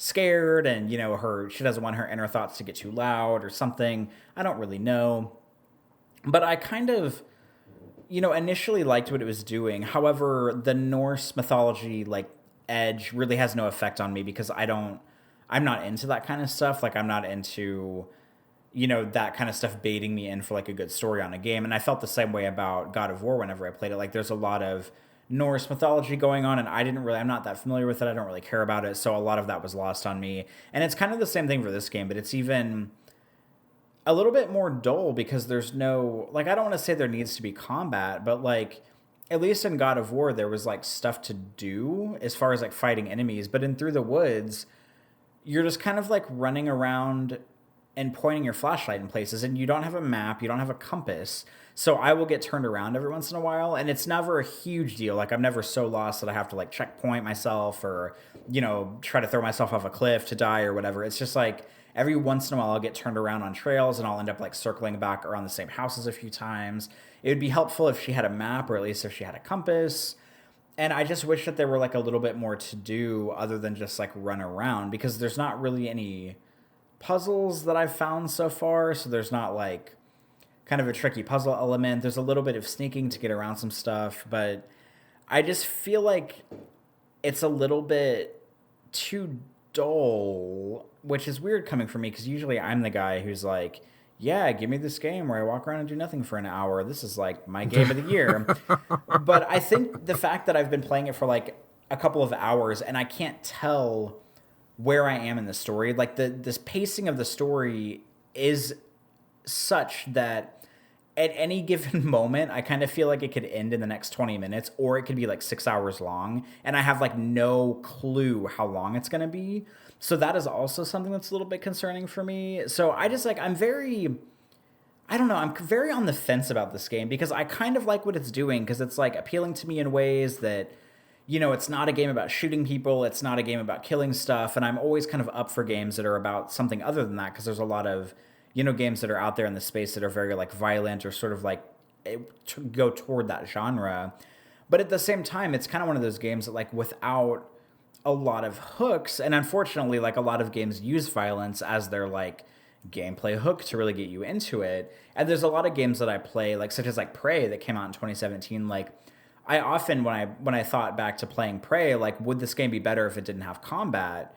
scared, and you know, she doesn't want her inner thoughts to get too loud or something. I don't really know, but I kind of, you know, initially liked what it was doing. However, the Norse mythology like edge really has no effect on me, because I'm not into that kind of stuff. Like, I'm not into, you know, that kind of stuff baiting me in for like a good story on a game. And I felt the same way about God of War whenever I played it. Like, there's a lot of Norse mythology going on, and I'm not that familiar with it. I don't really care about it. So a lot of that was lost on me. And it's kind of the same thing for this game, but it's even a little bit more dull, because there's no, like, I don't want to say there needs to be combat, but like, at least in God of War, there was like stuff to do as far as like fighting enemies. But in Through the Woods, you're just kind of like running around and pointing your flashlight in places, and you don't have a map, you don't have a compass. So I will get turned around every once in a while, and it's never a huge deal. Like, I'm never so lost that I have to like checkpoint myself, or, you know, try to throw myself off a cliff to die or whatever. It's just like every once in a while I'll get turned around on trails, and I'll end up like circling back around the same houses a few times. It would be helpful if she had a map, or at least if she had a compass. And I just wish that there were like a little bit more to do other than just like run around, because there's not really any puzzles that I've found so far. So there's not like kind of a tricky puzzle element. There's a little bit of sneaking to get around some stuff, but I just feel like it's a little bit too dull, which is weird coming from me, because usually I'm the guy who's like, yeah, give me this game where I walk around and do nothing for an hour. This is like my game of the year. But I think the fact that I've been playing it for like a couple of hours and I can't tell where I am in the story, like this pacing of the story is such that at any given moment, I kind of feel like it could end in the next 20 minutes, or it could be like 6 hours long, and I have like no clue how long it's going to be. So that is also something that's a little bit concerning for me. So I just like, I'm very on the fence about this game, because I kind of like what it's doing, because it's like appealing to me in ways that, you know, it's not a game about shooting people, it's not a game about killing stuff, and I'm always kind of up for games that are about something other than that, because there's a lot of, you know, games that are out there in the space that are very like violent, or sort of like go toward that genre. But at the same time, it's kind of one of those games that like without a lot of hooks, and unfortunately like a lot of games use violence as their like gameplay hook to really get you into it. And there's a lot of games that I play, like such as like Prey that came out in 2017. Like I often, when I thought back to playing Prey, like, would this game be better if it didn't have combat?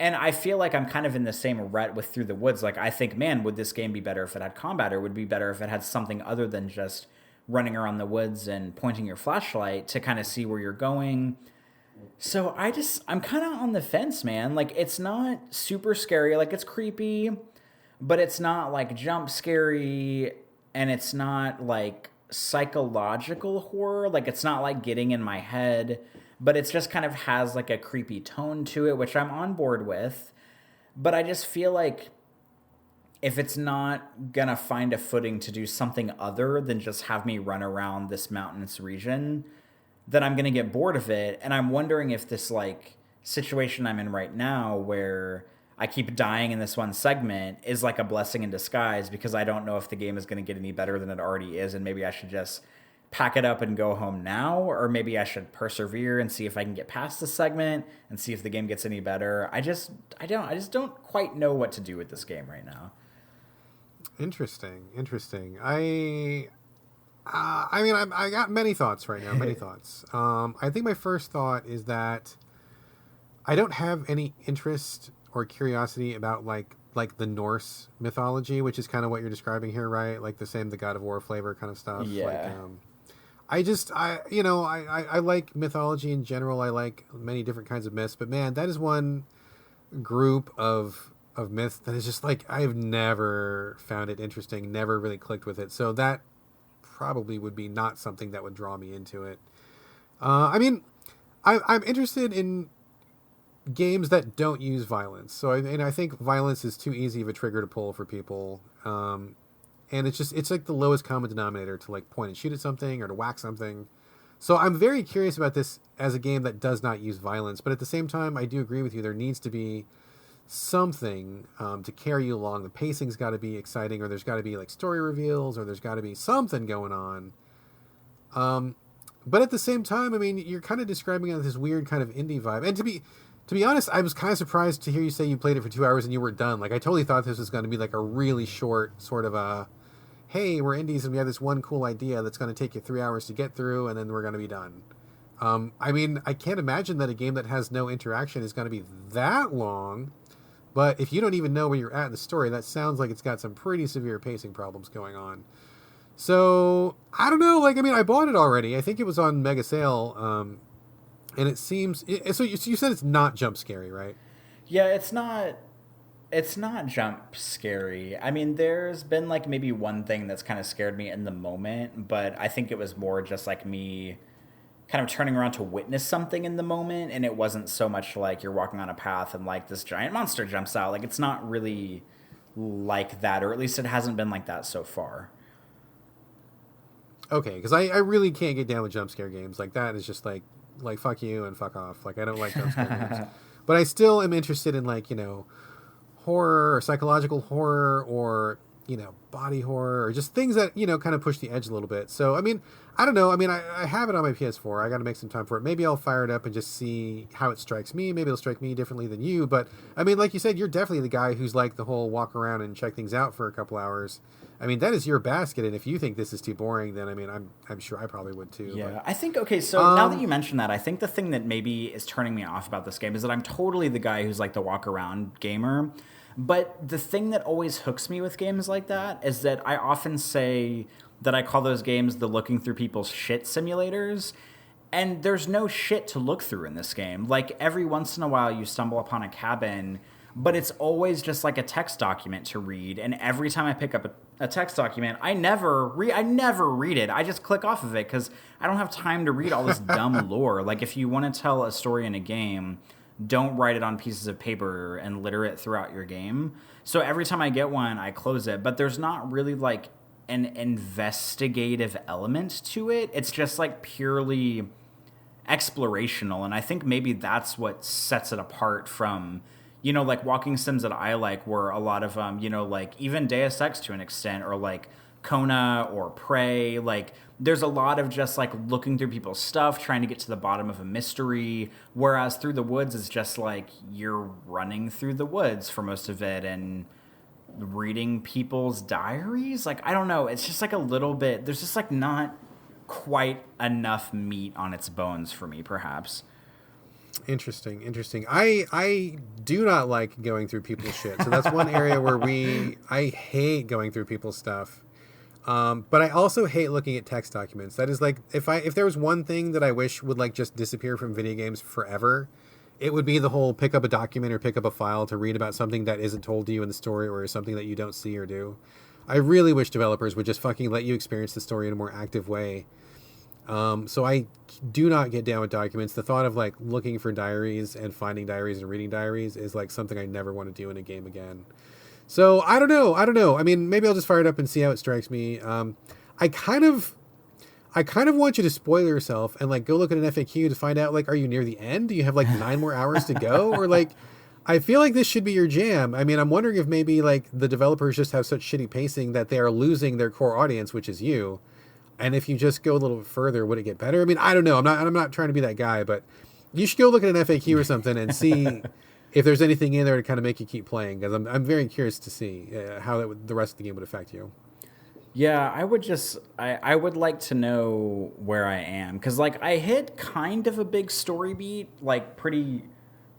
And I feel like I'm kind of in the same rut with Through the Woods. Like, I think, man, would this game be better if it had combat, or would it be better if it had something other than just running around the woods and pointing your flashlight to kind of see where you're going? So I'm kind of on the fence, man. Like, it's not super scary. Like, it's creepy, but it's not like jump scary, and it's not like psychological horror. Like, it's not like getting in my head, but it's just kind of has like a creepy tone to it, which I'm on board with. But I just feel like if it's not gonna find a footing to do something other than just have me run around this mountainous region, then I'm gonna get bored of it. And I'm wondering if this like situation I'm in right now, where I keep dying in this one segment, is like a blessing in disguise, because I don't know if the game is gonna get any better than it already is, and maybe I should just pack it up and go home now, or maybe I should persevere and see if I can get past this segment and see if the game gets any better. I just don't quite know what to do with this game right now. Interesting. I mean, I got many thoughts right now. Many thoughts. I think my first thought is that I don't have any interest or curiosity about like the Norse mythology, which is kind of what you're describing here, right? Like the God of War flavor kind of stuff. Yeah. I like mythology in general. I like many different kinds of myths, but man, that is one group of myths that is just like, I've never found it interesting, never really clicked with it. So that probably would be not something that would draw me into it. I mean, I'm interested in games that don't use violence. So I think violence is too easy of a trigger to pull for people. And it's like the lowest common denominator to like point and shoot at something or to whack something. So I'm very curious about this as a game that does not use violence. But at the same time, I do agree with you. There needs to be something to carry you along. The pacing's got to be exciting, or there's got to be like story reveals, or there's got to be something going on. But at the same time, I mean, you're kind of describing it as this weird kind of indie vibe. And to be honest, I was kind of surprised to hear you say you played it for 2 hours and you were done. Like, I totally thought this was going to be like a really short sort of a, hey, we're indies and we have this one cool idea that's going to take you 3 hours to get through, and then we're going to be done. I mean, I can't imagine that a game that has no interaction is going to be that long. But if you don't even know where you're at in the story, that sounds like it's got some pretty severe pacing problems going on. So, I don't know. Like, I mean, I bought it already. I think it was on Mega Sale. And it seems... So you said it's not jump scary, right? Yeah, it's not jump scary. I mean, there's been like maybe one thing that's kind of scared me in the moment, but I think it was more just like me kind of turning around to witness something in the moment, and it wasn't so much like you're walking on a path and like this giant monster jumps out. Like, it's not really like that, or at least it hasn't been like that so far. Okay, because I really can't get down with jump scare games. Like, that is just like fuck you and fuck off. Like, I don't like jump scare games. But I still am interested in like, horror or psychological horror, or body horror, or just things that kind of push the edge a little bit. So I mean, I don't know. I mean, I have it on my PS4. I got to make some time for it. Maybe I'll fire it up and just see how it strikes me. Maybe it'll strike me differently than you. But I mean, like you said, you're definitely the guy who's like the whole walk around and check things out for a couple hours. I mean, that is your basket. And if you think this is too boring, then I mean, I'm sure I probably would too. Yeah, but, I think, okay, so now that you mentioned that, I think the thing that maybe is turning me off about this game is that I'm totally the guy who's like the walk around gamer. But the thing that always hooks me with games like that is that I often say that I call those games the looking through people's shit simulators. And there's no shit to look through in this game. Like, every once in a while you stumble upon a cabin, but it's always just like a text document to read. And every time I pick up a text document, I never read it. I just click off of it because I don't have time to read all this dumb lore. Like, if you want to tell a story in a game, don't write it on pieces of paper and litter it throughout your game. So every time I get one, I close it. But there's not really like an investigative element to it. It's just like purely explorational. And I think maybe that's what sets it apart from, like walking sims that I like, were a lot of, like even Deus Ex to an extent, or like Kona or Prey. Like, there's a lot of just like looking through people's stuff, trying to get to the bottom of a mystery, whereas Through the Woods is just like you're running through the woods for most of it and reading people's diaries. Like, I don't know, it's just like a little bit, there's just like not quite enough meat on its bones for me, perhaps. Interesting. I do not like going through people's shit. So that's one area where I hate going through people's stuff. But I also hate looking at text documents. That is like, if there was one thing that I wish would like just disappear from video games forever, it would be the whole pick up a document or pick up a file to read about something that isn't told to you in the story, or something that you don't see or do. I really wish developers would just fucking let you experience the story in a more active way. So I do not get down with documents. The thought of like looking for diaries and finding diaries and reading diaries is like something I never want to do in a game again. So I don't know. I mean, maybe I'll just fire it up and see how it strikes me. I kind of want you to spoil yourself and like go look at an FAQ to find out like, are you near the end? Do you have like 9 more hours to go? Or like, I feel like this should be your jam. I mean, I'm wondering if maybe like the developers just have such shitty pacing that they are losing their core audience, which is you. And if you just go a little bit further, would it get better? I mean, I don't know. I'm not trying to be that guy, but you should go look at an FAQ or something and see if there's anything in there to kind of make you keep playing. Because I'm very curious to see how the rest of the game would affect you. Yeah, I would like to know where I am. Because, like, I hit kind of a big story beat, like,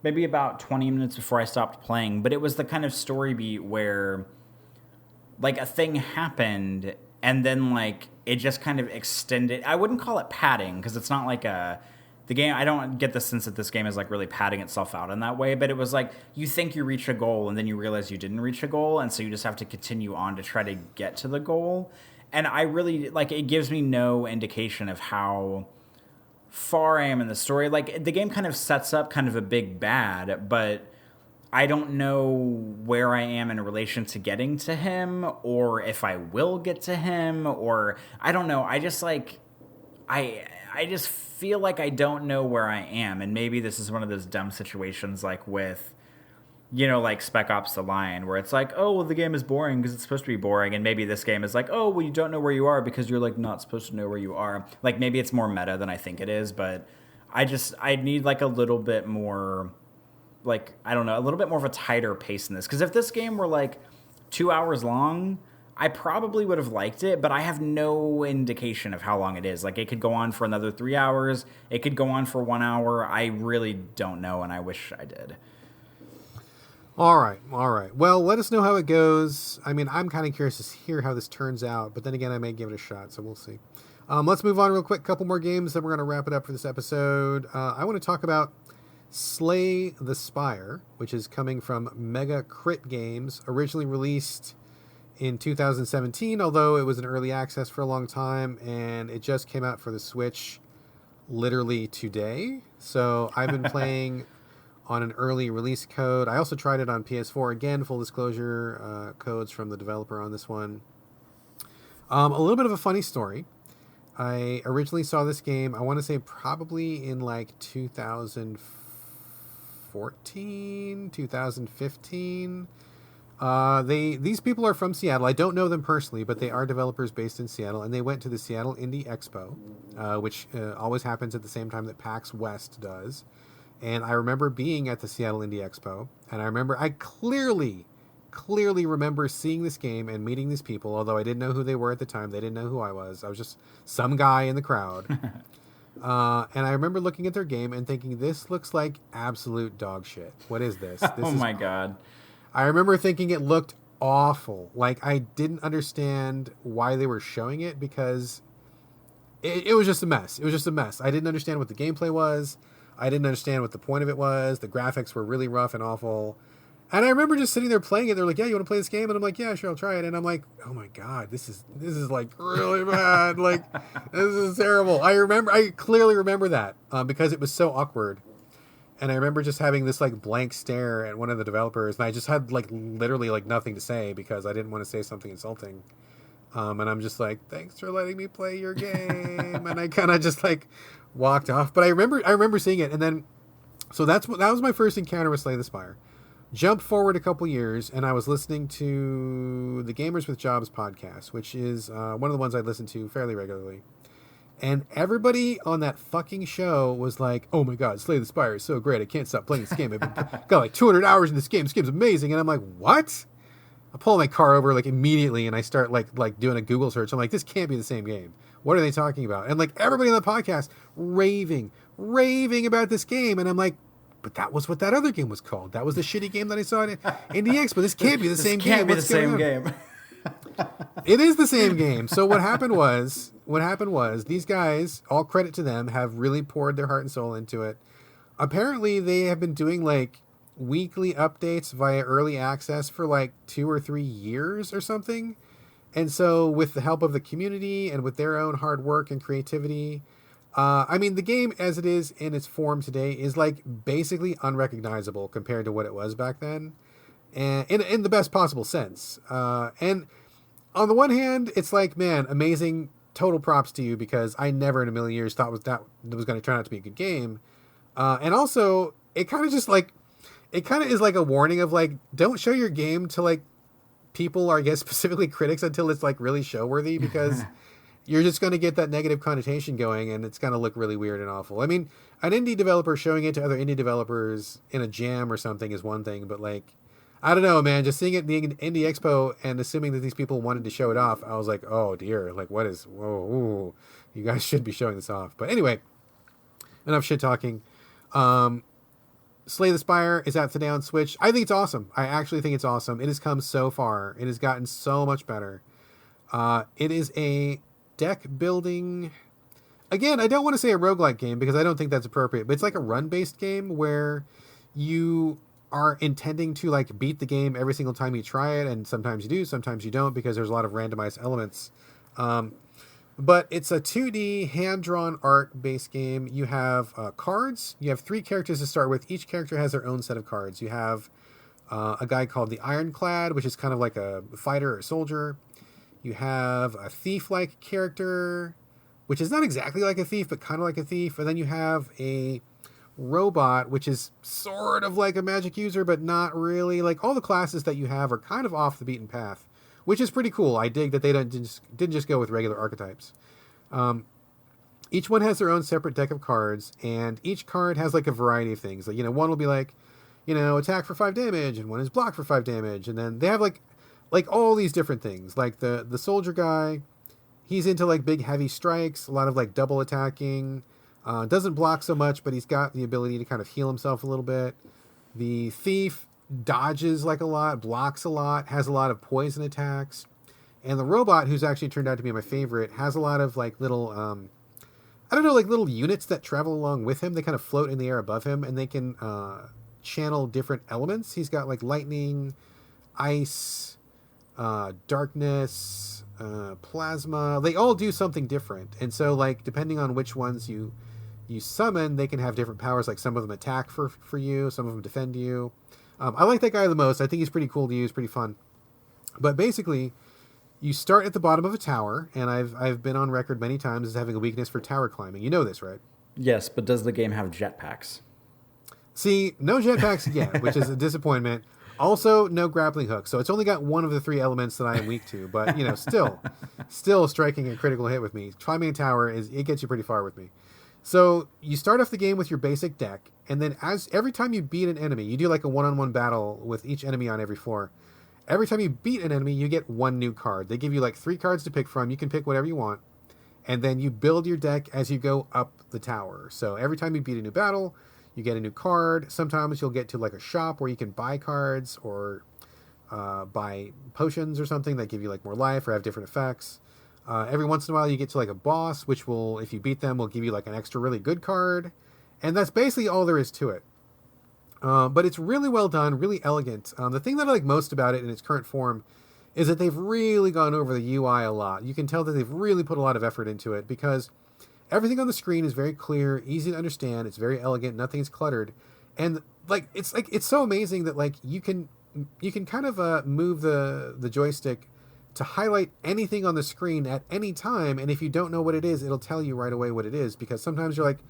maybe about 20 minutes before I stopped playing. But it was the kind of story beat where, like, a thing happened, and then, like, it just kind of extended. I wouldn't call it padding, because it's not like the game, I don't get the sense that this game is like really padding itself out in that way, but it was like you think you reach a goal and then you realize you didn't reach a goal, and so you just have to continue on to try to get to the goal. And I really, like, it gives me no indication of how far I am in the story. Like, the game kind of sets up kind of a big bad, but I don't know where I am in relation to getting to him, or if I will get to him, or I don't know. I just like, I just feel like I don't know where I am. And maybe this is one of those dumb situations like with, you know, like Spec Ops The Line, where it's like, oh, well, the game is boring because it's supposed to be boring. And maybe this game is like, oh, well, you don't know where you are because you're like not supposed to know where you are. Like, maybe it's more meta than I think it is, but I need like a little bit more, like, I don't know, a little bit more of a tighter pace in this. Because if this game were like 2 hours long, I probably would have liked it, but I have no indication of how long it is. Like, it could go on for another 3 hours. It could go on for 1 hour. I really don't know, and I wish I did. All right. Well, let us know how it goes. I mean, I'm kind of curious to hear how this turns out, but then again, I may give it a shot, so we'll see. Let's move on real quick. Couple more games, then we're going to wrap it up for this episode. I want to talk about Slay the Spire, which is coming from Mega Crit Games, originally released in 2017, although it was an early access for a long time, and it just came out for the Switch literally today. So I've been playing on an early release code. I also tried it on PS4. Again, full disclosure, codes from the developer on this one. A little bit of a funny story. I originally saw this game, I want to say probably in like 2014, 2015. These people are from Seattle. I don't know them personally, but they are developers based in Seattle, and they went to the Seattle Indie Expo, which always happens at the same time that PAX West does. And I remember being at the Seattle Indie Expo, and I clearly remember seeing this game and meeting these people, although I didn't know who they were at the time. They didn't know who I was. I was just some guy in the crowd. And I remember looking at their game and thinking, this looks like absolute dog shit. What is this? Oh my God. I remember thinking it looked awful. Like, I didn't understand why they were showing it because it was just a mess. It was just a mess. I didn't understand what the gameplay was. I didn't understand what the point of it was. The graphics were really rough and awful. And I remember just sitting there playing it. They're like, yeah, you want to play this game? And I'm like, yeah, sure, I'll try it. And I'm like, oh my God, this is like really bad. Like, this is terrible. I clearly remember that because it was so awkward. And I remember just having this like blank stare at one of the developers, and I just had like literally like nothing to say because I didn't want to say something insulting. And I'm just like, thanks for letting me play your game. And I kind of just like walked off. But I remember seeing it, and then so that was my first encounter with Slay the Spire. Jump forward a couple years, and I was listening to the Gamers with Jobs podcast, which is one of the ones I listen to fairly regularly. And everybody on that fucking show was like, oh my God, Slay the Spire is so great. I can't stop playing this game. I've got like 200 hours in this game. This game's amazing. And I'm like, what? I pull my car over like immediately and I start like doing a Google search. I'm like, this can't be the same game. What are they talking about? And like everybody on the podcast raving about this game. And I'm like, but that was what that other game was called. That was the shitty game that I saw in the Expo. This can't be the same game. Can't be the same game. It is the same game. So what happened was these guys, all credit to them, have really poured their heart and soul into it. Apparently they have been doing like weekly updates via early access for like 2 or 3 years or something. And so with the help of the community and with their own hard work and creativity, I mean, the game as it is in its form today is like basically unrecognizable compared to what it was back then, and in the best possible sense. And on the one hand, it's like, man, amazing, total props to you, because I never in a million years thought that was going to turn out to be a good game. And also, it kind of just like, it kind of is like a warning of like, don't show your game to like people, or I guess specifically critics, until it's like really show worthy, because you're just going to get that negative connotation going, and it's going to look really weird and awful. I mean, an indie developer showing it to other indie developers in a jam or something is one thing, but like, I don't know, man, just seeing it in the Indie Expo and assuming that these people wanted to show it off, I was like, oh dear, like what is, whoa, ooh, you guys should be showing this off. But anyway, enough shit talking. Slay the Spire is out today on Switch. I think it's awesome. I actually think it's awesome. It has come so far. It has gotten so much better. It is a deck building. Again, I don't want to say a roguelike game because I don't think that's appropriate, but it's like a run-based game where you are intending to like beat the game every single time you try it, and sometimes you do, sometimes you don't, because there's a lot of randomized elements. But it's a 2D hand-drawn art-based game. You have cards. You have 3 characters to start with. Each character has their own set of cards. You have a guy called the Ironclad, which is kind of like a fighter or soldier. You have a thief-like character, which is not exactly like a thief, but kind of like a thief. And then you have a robot, which is sort of like a magic user, but not really. Like, all the classes that you have are kind of off the beaten path, which is pretty cool. I dig that they didn't just go with regular archetypes. Each one has their own separate deck of cards, and each card has like a variety of things. Like, you know, one will be like, you know, attack for 5 damage, and one is block for 5 damage, and then they have like all these different things. Like the soldier guy, he's into like big heavy strikes, a lot of like double attacking. Doesn't block so much, but he's got the ability to kind of heal himself a little bit. The thief dodges like a lot, blocks a lot, has a lot of poison attacks. And the robot, who's actually turned out to be my favorite, has a lot of like little, I don't know, like little units that travel along with him. They kind of float in the air above him, and they can channel different elements. He's got like lightning, ice, darkness, plasma. They all do something different. And so like, depending on which ones you summon, they can have different powers. Like, some of them attack for you, some of them defend you. I like that guy the most. I think he's pretty cool to use, pretty fun. But basically, you start at the bottom of a tower, and I've been on record many times as having a weakness for tower climbing. You know this, right? Yes, but does the game have jetpacks? See, no jetpacks yet, which is a disappointment. Also, no grappling hook. So it's only got one of the 3 elements that I am weak to. But, you know, still striking a critical hit with me. Climbing a tower, it gets you pretty far with me. So you start off the game with your basic deck, and then every time you beat an enemy, you do like a one-on-one battle with each enemy on every floor. Every time you beat an enemy, you get 1 new card. They give you like 3 cards to pick from. You can pick whatever you want. And then you build your deck as you go up the tower. So every time you beat a new battle, you get a new card. Sometimes you'll get to like a shop where you can buy cards or buy potions or something that give you like more life or have different effects. Every once in a while you get to like a boss, which will, if you beat them, will give you like an extra really good card. And that's basically all there is to it. But it's really well done, really elegant. The thing that I like most about it in its current form is that they've really gone over the UI a lot. You can tell that they've really put a lot of effort into it, because everything on the screen is very clear, easy to understand. It's very elegant. Nothing's cluttered. And it's so amazing that like you can kind of move the joystick to highlight anything on the screen at any time, and if you don't know what it is, it'll tell you right away what it is, because sometimes you're like,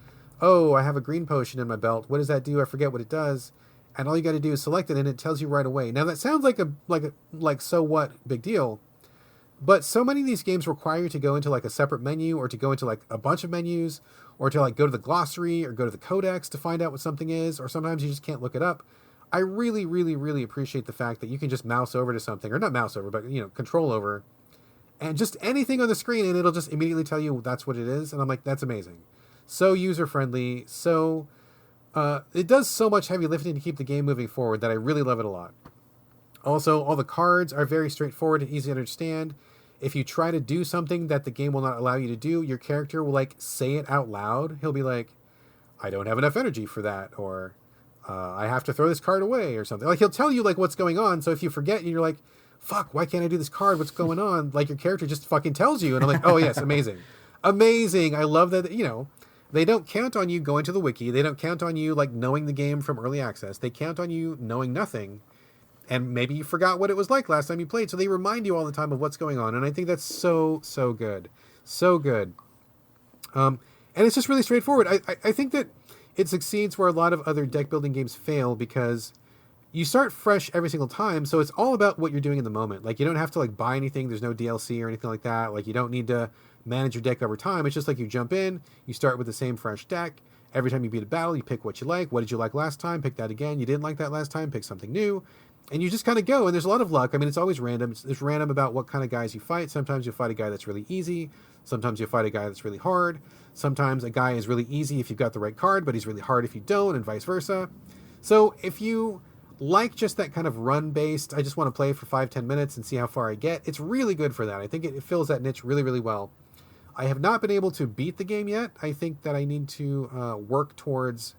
oh, I have a green potion in my belt. What does that do? I forget what it does. And all you got to do is select it, and it tells you right away. Now that sounds like so what, big deal. But so many of these games require you to go into like a separate menu, or to go into like a bunch of menus, or to like go to the glossary or go to the codex to find out what something is, or sometimes you just can't look it up. I really, really, really appreciate the fact that you can just mouse over to something, or not mouse over, but, you know, control over, and just anything on the screen, and it'll just immediately tell you that's what it is. And I'm like, that's amazing. So user-friendly. So it does so much heavy lifting to keep the game moving forward that I really love it a lot. Also, all the cards are very straightforward and easy to understand. If you try to do something that the game will not allow you to do, your character will like say it out loud. He'll be like, I don't have enough energy for that, or I have to throw this card away, or something. Like, he'll tell you like what's going on. So if you forget and you're like, fuck, why can't I do this card? What's going on? Like, your character just fucking tells you. And I'm like, oh yes, amazing. Amazing. I love that, you know. They don't count on you going to the wiki. They don't count on you like knowing the game from early access. They count on you knowing nothing, and maybe you forgot what it was like last time you played. So they remind you all the time of what's going on, and I think that's so good, so good. And it's just really straightforward. I think that it succeeds where a lot of other deck building games fail because you start fresh every single time. So it's all about what you're doing in the moment. Like you don't have to like buy anything. There's no DLC or anything like that. Like you don't need to manage your deck over time. It's just like you jump in, you start with the same fresh deck. Every time you beat a battle, you pick what you like. What did you like last time? Pick that again. You didn't like that last time? Pick something new. And you just kind of go. And there's a lot of luck. I mean, it's always random. It's random about what kind of guys you fight. Sometimes you fight a guy that's really easy. Sometimes you fight a guy that's really hard. Sometimes a guy is really easy if you've got the right card, but he's really hard if you don't, and vice versa. So if you like just that kind of run-based, I just want to play for 5-10 minutes and see how far I get, it's really good for that. I think it fills that niche really, really well. I have not been able to beat the game yet. I think that I need to work towards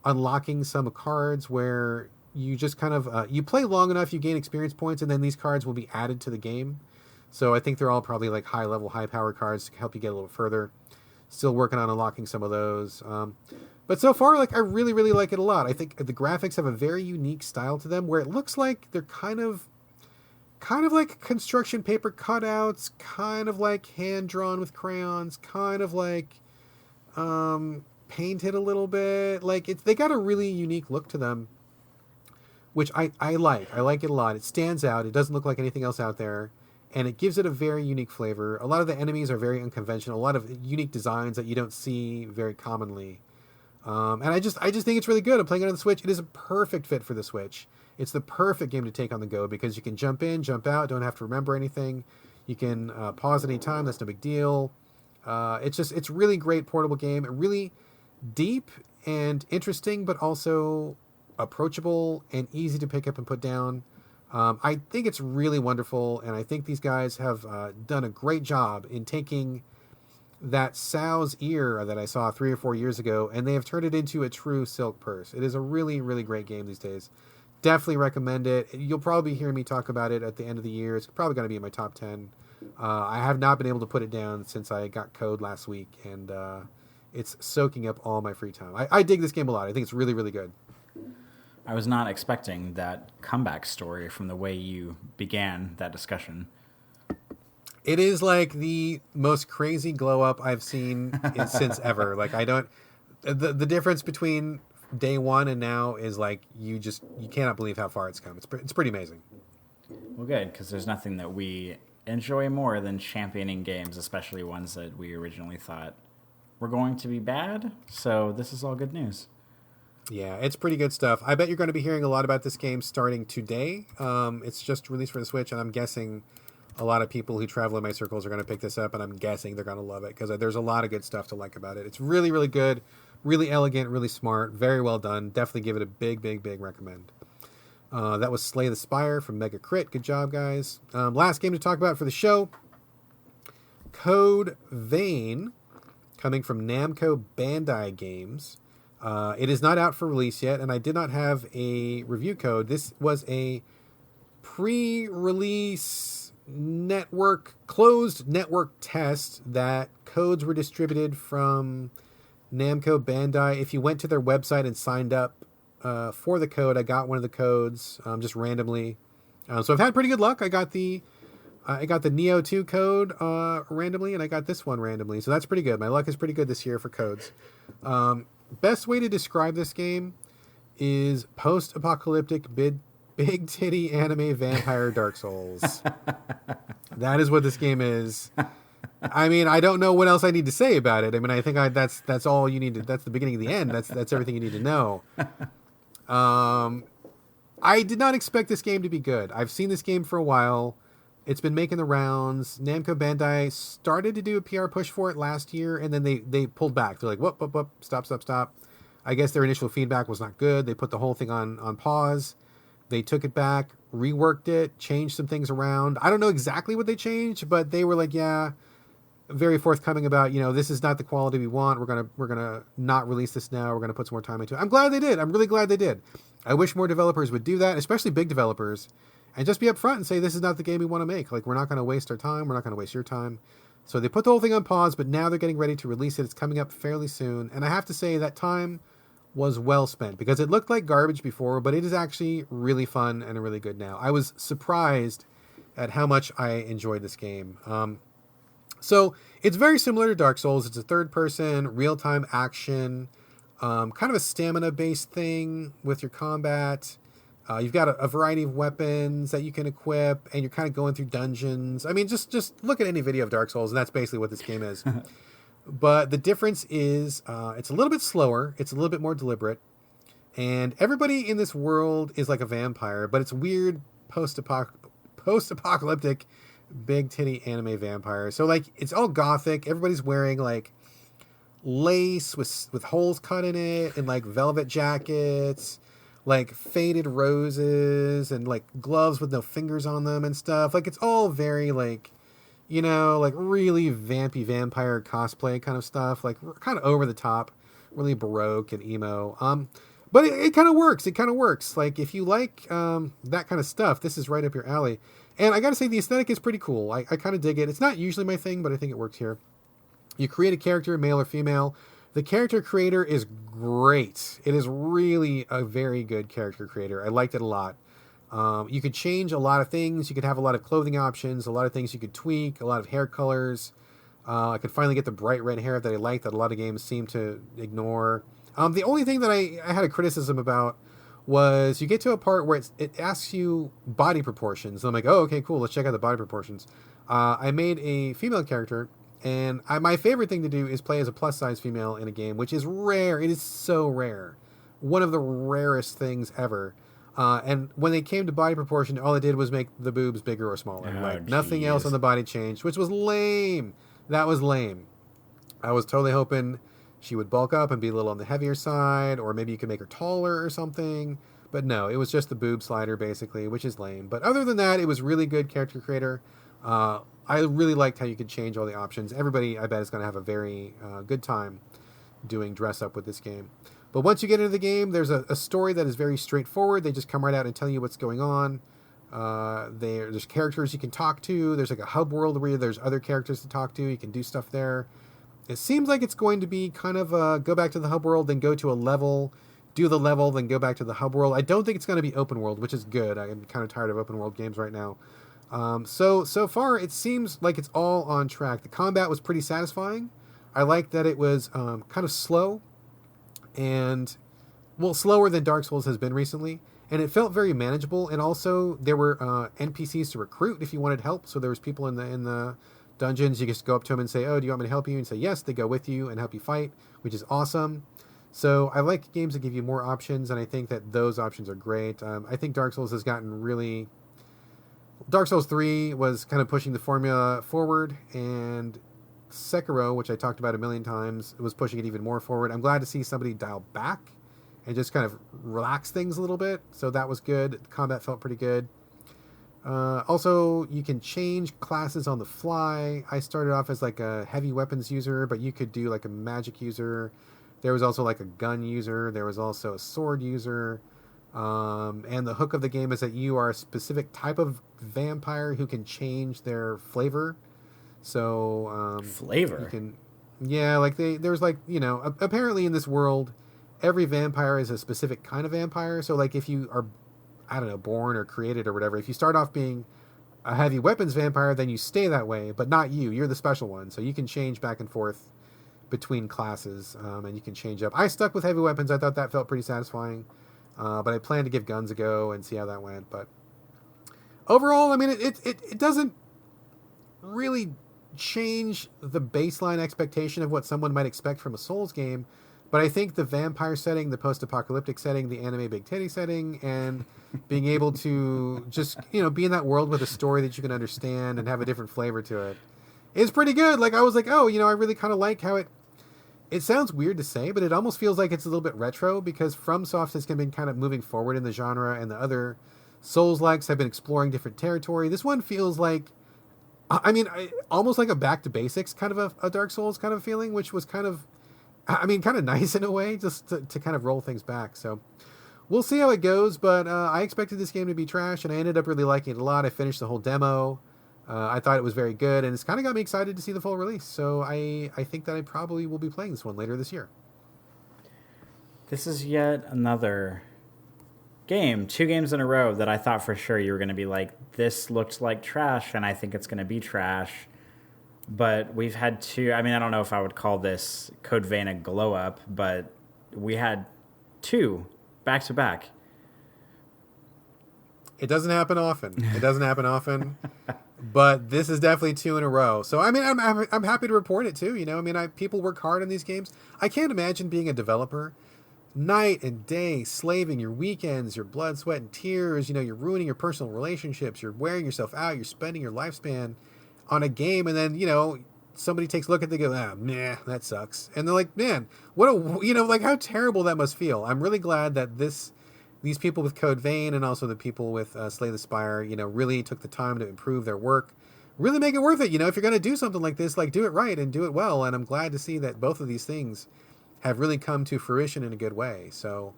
unlocking some cards where you just kind of, you play long enough, you gain experience points, and then these cards will be added to the game. So I think they're all probably like high-level, high-power cards to help you get a little further. Still working on unlocking some of those. But so far, like I really, really like it a lot. I think the graphics have a very unique style to them where it looks like they're kind of like construction paper cutouts, kind of like hand drawn with crayons, kind of like painted a little bit. Like they got a really unique look to them, which I like. I like it a lot. It stands out. It doesn't look like anything else out there. And it gives it a very unique flavor. A lot of the enemies are very unconventional. A lot of unique designs that you don't see very commonly. And I just think it's really good. I'm playing it on the Switch. It is a perfect fit for the Switch. It's the perfect game to take on the go because you can jump in, jump out, don't have to remember anything. You can pause at any time. That's no big deal. It's really great portable game. Really deep and interesting, but also approachable and easy to pick up and put down. I think it's really wonderful, and I think these guys have done a great job in taking that sow's ear that I saw 3 or 4 years ago, and they have turned it into a true silk purse. It is a really, really great game these days. Definitely recommend it. You'll probably hear me talk about it at the end of the year. It's probably going to be in my top 10. I have not been able to put it down since I got code last week, and it's soaking up all my free time. I dig this game a lot. I think it's really, really good. I was not expecting that comeback story from the way you began that discussion. It is like the most crazy glow up I've seen since ever. Like the difference between day one and now is like you cannot believe how far it's come. It's pretty amazing. Well, good, because there's nothing that we enjoy more than championing games, especially ones that we originally thought were going to be bad. So this is all good news. Yeah, it's pretty good stuff. I bet you're going to be hearing a lot about this game starting today. It's just released for the Switch, and I'm guessing a lot of people who travel in my circles are going to pick this up, and I'm guessing they're going to love it because there's a lot of good stuff to like about it. It's really, really good, really elegant, really smart, very well done. Definitely give it a big, big, big recommend. That was Slay the Spire from Mega Crit. Good job, guys. Last game to talk about for the show, Code Vein, coming from Namco Bandai Games. It is not out for release yet, and I did not have a review code. This was a pre-release closed network test that codes were distributed from Namco Bandai. If you went to their website and signed up for the code, I got one of the codes just randomly. So I've had pretty good luck. I got the Neo 2 code randomly, and I got this one randomly. So that's pretty good. My luck is pretty good this year for codes. Best way to describe this game is post-apocalyptic big titty anime vampire Dark Souls. That is what this game is. I mean, I don't know what else I need to say about it. I mean, I think that's all you need to. That's the beginning of the end. That's everything you need to know. I did not expect this game to be good. I've seen this game for a while. It's been making the rounds. Namco Bandai started to do a PR push for it last year, and then they pulled back. They're like, whoop, stop. I guess their initial feedback was not good. They put the whole thing on pause. They took it back, reworked it, changed some things around. I don't know exactly what they changed, but they were like, yeah, very forthcoming about, this is not the quality we want. We're gonna not release this now. We're gonna put some more time into it. I'm glad they did. I'm really glad they did. I wish more developers would do that, especially big developers, and just be upfront and say, this is not the game we want to make. Like, we're not going to waste our time. We're not going to waste your time. So they put the whole thing on pause, but now they're getting ready to release it. It's coming up fairly soon. And I have to say that time was well spent because it looked like garbage before, but it is actually really fun and really good now. I was surprised at how much I enjoyed this game. So it's very similar to Dark Souls. It's a third-person, real-time action, kind of a stamina-based thing with your combat. You've got a variety of weapons that you can equip, and you're kind of going through dungeons. I mean, just look at any video of Dark Souls, and that's basically what this game is. But the difference is it's a little bit slower. It's a little bit more deliberate. And everybody in this world is like a vampire, but it's weird post-apocalyptic big titty anime vampire. So, like, it's all gothic. Everybody's wearing, like, lace with holes cut in it and, like, velvet jackets, like, faded roses and, like, gloves with no fingers on them and stuff. Like, it's all very, like, you know, like, really vampy vampire cosplay kind of stuff. Like, kind of over the top, really baroque and emo. But it kind of works. It kind of works. Like, if you like that kind of stuff, this is right up your alley. And I got to say, the aesthetic is pretty cool. I kind of dig it. It's not usually my thing, but I think it works here. You create a character, male or female. The character creator is great. It is really a very good character creator. I liked it a lot. You could change a lot of things. You could have a lot of clothing options, a lot of things you could tweak, a lot of hair colors. I could finally get the bright red hair that I like that a lot of games seem to ignore. The only thing that I had a criticism about was you get to a part where it asks you body proportions. And I'm like, oh, okay, cool. Let's check out the body proportions. I made a female character, and my favorite thing to do is play as a plus-size female in a game, which is rare. It is so rare. One of the rarest things ever. And when they came to body proportion, all it did was make the boobs bigger or smaller. Nothing else on the body changed, which was lame. That was lame. I was totally hoping she would bulk up and be a little on the heavier side, or maybe you could make her taller or something. But no, it was just the boob slider, basically, which is lame. But other than that, it was really good character creator. I really liked how you could change all the options. Everybody, I bet, is going to have a very good time doing dress up with this game. But once you get into the game, there's a story that is very straightforward. They just come right out and tell you what's going on. There's characters you can talk to. There's like a hub world where there's other characters to talk to. You can do stuff there. It seems like it's going to be kind of go back to the hub world, then go to a level, do the level, then go back to the hub world. I don't think it's going to be open world, which is good. I'm kind of tired of open world games right now. So far, it seems like it's all on track. The combat was pretty satisfying. I liked that it was kind of slow and, well, slower than Dark Souls has been recently. And it felt very manageable. And also, there were NPCs to recruit if you wanted help. So there was people in the dungeons. You just go up to them and say, oh, do you want me to help you? And say yes. They go with you and help you fight, which is awesome. So I like games that give you more options, and I think that those options are great. I think Dark Souls has gotten really... Dark Souls 3 was kind of pushing the formula forward, and Sekiro, which I talked about a million times, was pushing it even more forward. I'm glad to see somebody dial back and just kind of relax things a little bit. So that was good. The combat felt pretty good. Also, you can change classes on the fly. I started off as like a heavy weapons user, but you could do like a magic user. There was also like a gun user. There was also a sword user. And the hook of the game is that you are a specific type of vampire who can change their flavor. So flavor? You can, yeah, like there's like, you know, apparently in this world, every vampire is a specific kind of vampire. So like if you are, I don't know, born or created or whatever, if you start off being a heavy weapons vampire, then you stay that way, but not you. You're the special one. So you can change back and forth between classes, and you can change up. I stuck with heavy weapons. I thought that felt pretty satisfying, but I plan to give guns a go and see how that went. But overall, I mean, it doesn't really change the baseline expectation of what someone might expect from a Souls game. But I think the vampire setting, the post-apocalyptic setting, the anime big titty setting, and being able to just, you know, be in that world with a story that you can understand and have a different flavor to it is pretty good. Like, I was like, oh, you know, I really kind of like how it sounds weird to say, but it almost feels like it's a little bit retro, because FromSoft has been kind of moving forward in the genre, and the other Souls-likes have been exploring different territory. This one feels like, I mean, almost like a back to basics kind of a Dark Souls kind of feeling, which was kind of, I mean, kind of nice in a way, just to kind of roll things back. So we'll see how it goes, but I expected this game to be trash, and I ended up really liking it a lot. I finished the whole demo. I thought it was very good, and it's kind of got me excited to see the full release. So I think that I probably will be playing this one later this year. This is yet another game, 2 games in a row that I thought for sure you were going to be like, this looked like trash, and I think it's going to be trash. But we've had 2, I mean, I don't know if I would call this Code Vein a glow up, but we had 2 back to back. It doesn't happen often. But this is definitely 2 in a row. So, I mean, I'm happy to report it too. You know, I mean, people work hard on these games. I can't imagine being a developer night and day, slaving your weekends, your blood, sweat, and tears. You know, you're ruining your personal relationships. You're wearing yourself out. You're spending your lifespan on a game, and then, you know, somebody takes a look at it, they go, nah, that sucks. And they're like, man, what a, you know, like how terrible that must feel. I'm really glad that these people with Code Vein and also the people with Slay the Spire, you know, really took the time to improve their work, really make it worth it. You know, if you're going to do something like this, like do it right and do it well. And I'm glad to see that both of these things have really come to fruition in a good way. So,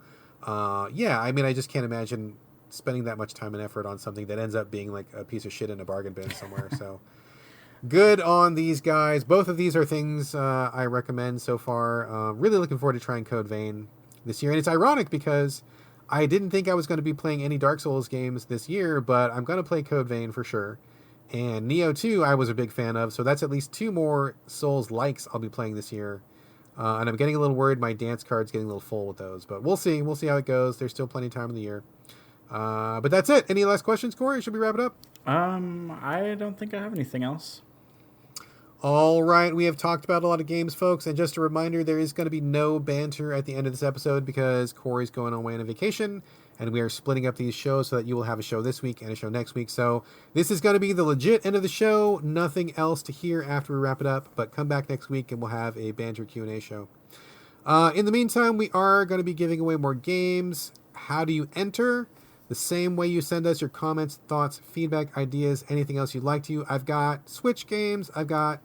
yeah, I mean, I just can't imagine spending that much time and effort on something that ends up being like a piece of shit in a bargain bin somewhere. So good on these guys. Both of these are things I recommend so far. Really looking forward to trying Code Vein this year. And it's ironic because I didn't think I was going to be playing any Dark Souls games this year, but I'm going to play Code Vein for sure. And Neo 2 I was a big fan of, so that's at least 2 more Souls-likes I'll be playing this year. And I'm getting a little worried my dance card's getting a little full with those. But we'll see. We'll see how it goes. There's still plenty of time in the year. But that's it. Any last questions, Corey? Should we wrap it up? I don't think I have anything else. All right, we have talked about a lot of games, folks, and just a reminder, there is going to be no banter at the end of this episode because Corey's going away on a vacation, and we are splitting up these shows so that you will have a show this week and a show next week. So this is going to be the legit end of the show. Nothing else to hear after we wrap it up, but come back next week and we'll have a banter Q&A show. In the meantime, we are going to be giving away more games. How do you enter? The same way you send us your comments, thoughts, feedback, ideas, anything else you'd like to. I've got Switch games, I've got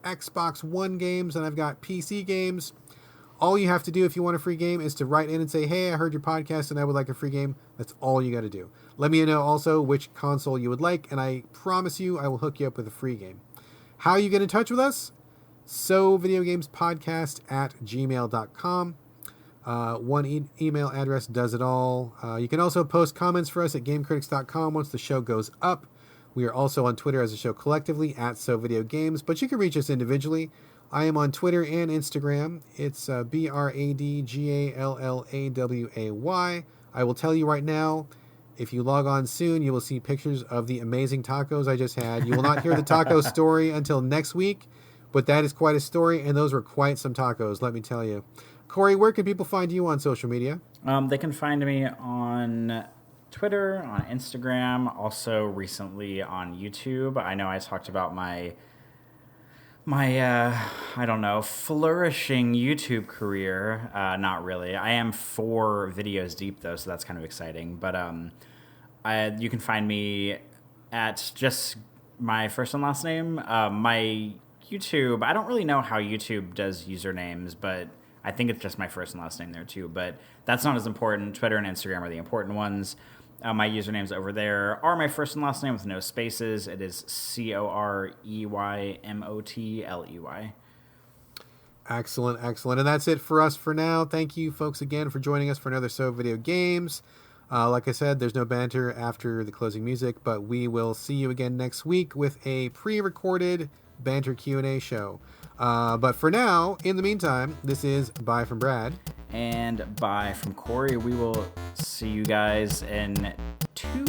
Xbox One games, and I've got PC games. All you have to do if you want a free game is to write in and say, hey, I heard your podcast and I would like a free game. That's all you got to do. Let me know also which console you would like, and I promise you I will hook you up with a free game. How you get in touch with us? sovideogamespodcast@gmail.com. One email address does it all. You can also post comments for us at gamecritics.com once the show goes up. We are also on Twitter as a show collectively at SoVideoGames, but you can reach us individually. I am on Twitter and Instagram. It's BRADGALLAWAY. I will tell you right now, if you log on soon, you will see pictures of the amazing tacos I just had. You will not hear the taco story until next week, but that is quite a story, and those were quite some tacos, let me tell you. Corey, where can people find you on social media? They can find me on Twitter, on Instagram, also recently on YouTube. I know I talked about my I don't know, flourishing YouTube career. Not really. I am 4 videos deep though, so that's kind of exciting. But you can find me at just my first and last name. My YouTube, I don't really know how YouTube does usernames, but I think it's just my first and last name there too. But that's not as important. Twitter and Instagram are the important ones. My usernames over there are my first and last name with no spaces. It is COREYMOTLEY. Excellent, excellent. And that's it for us for now. Thank you, folks, again for joining us for another So Video Games. Like I said, there's no banter after the closing music, but we will see you again next week with a pre-recorded banter Q&A show. But for now, in the meantime, this is Bye from Brad. And bye from Corey. We will see you guys in 2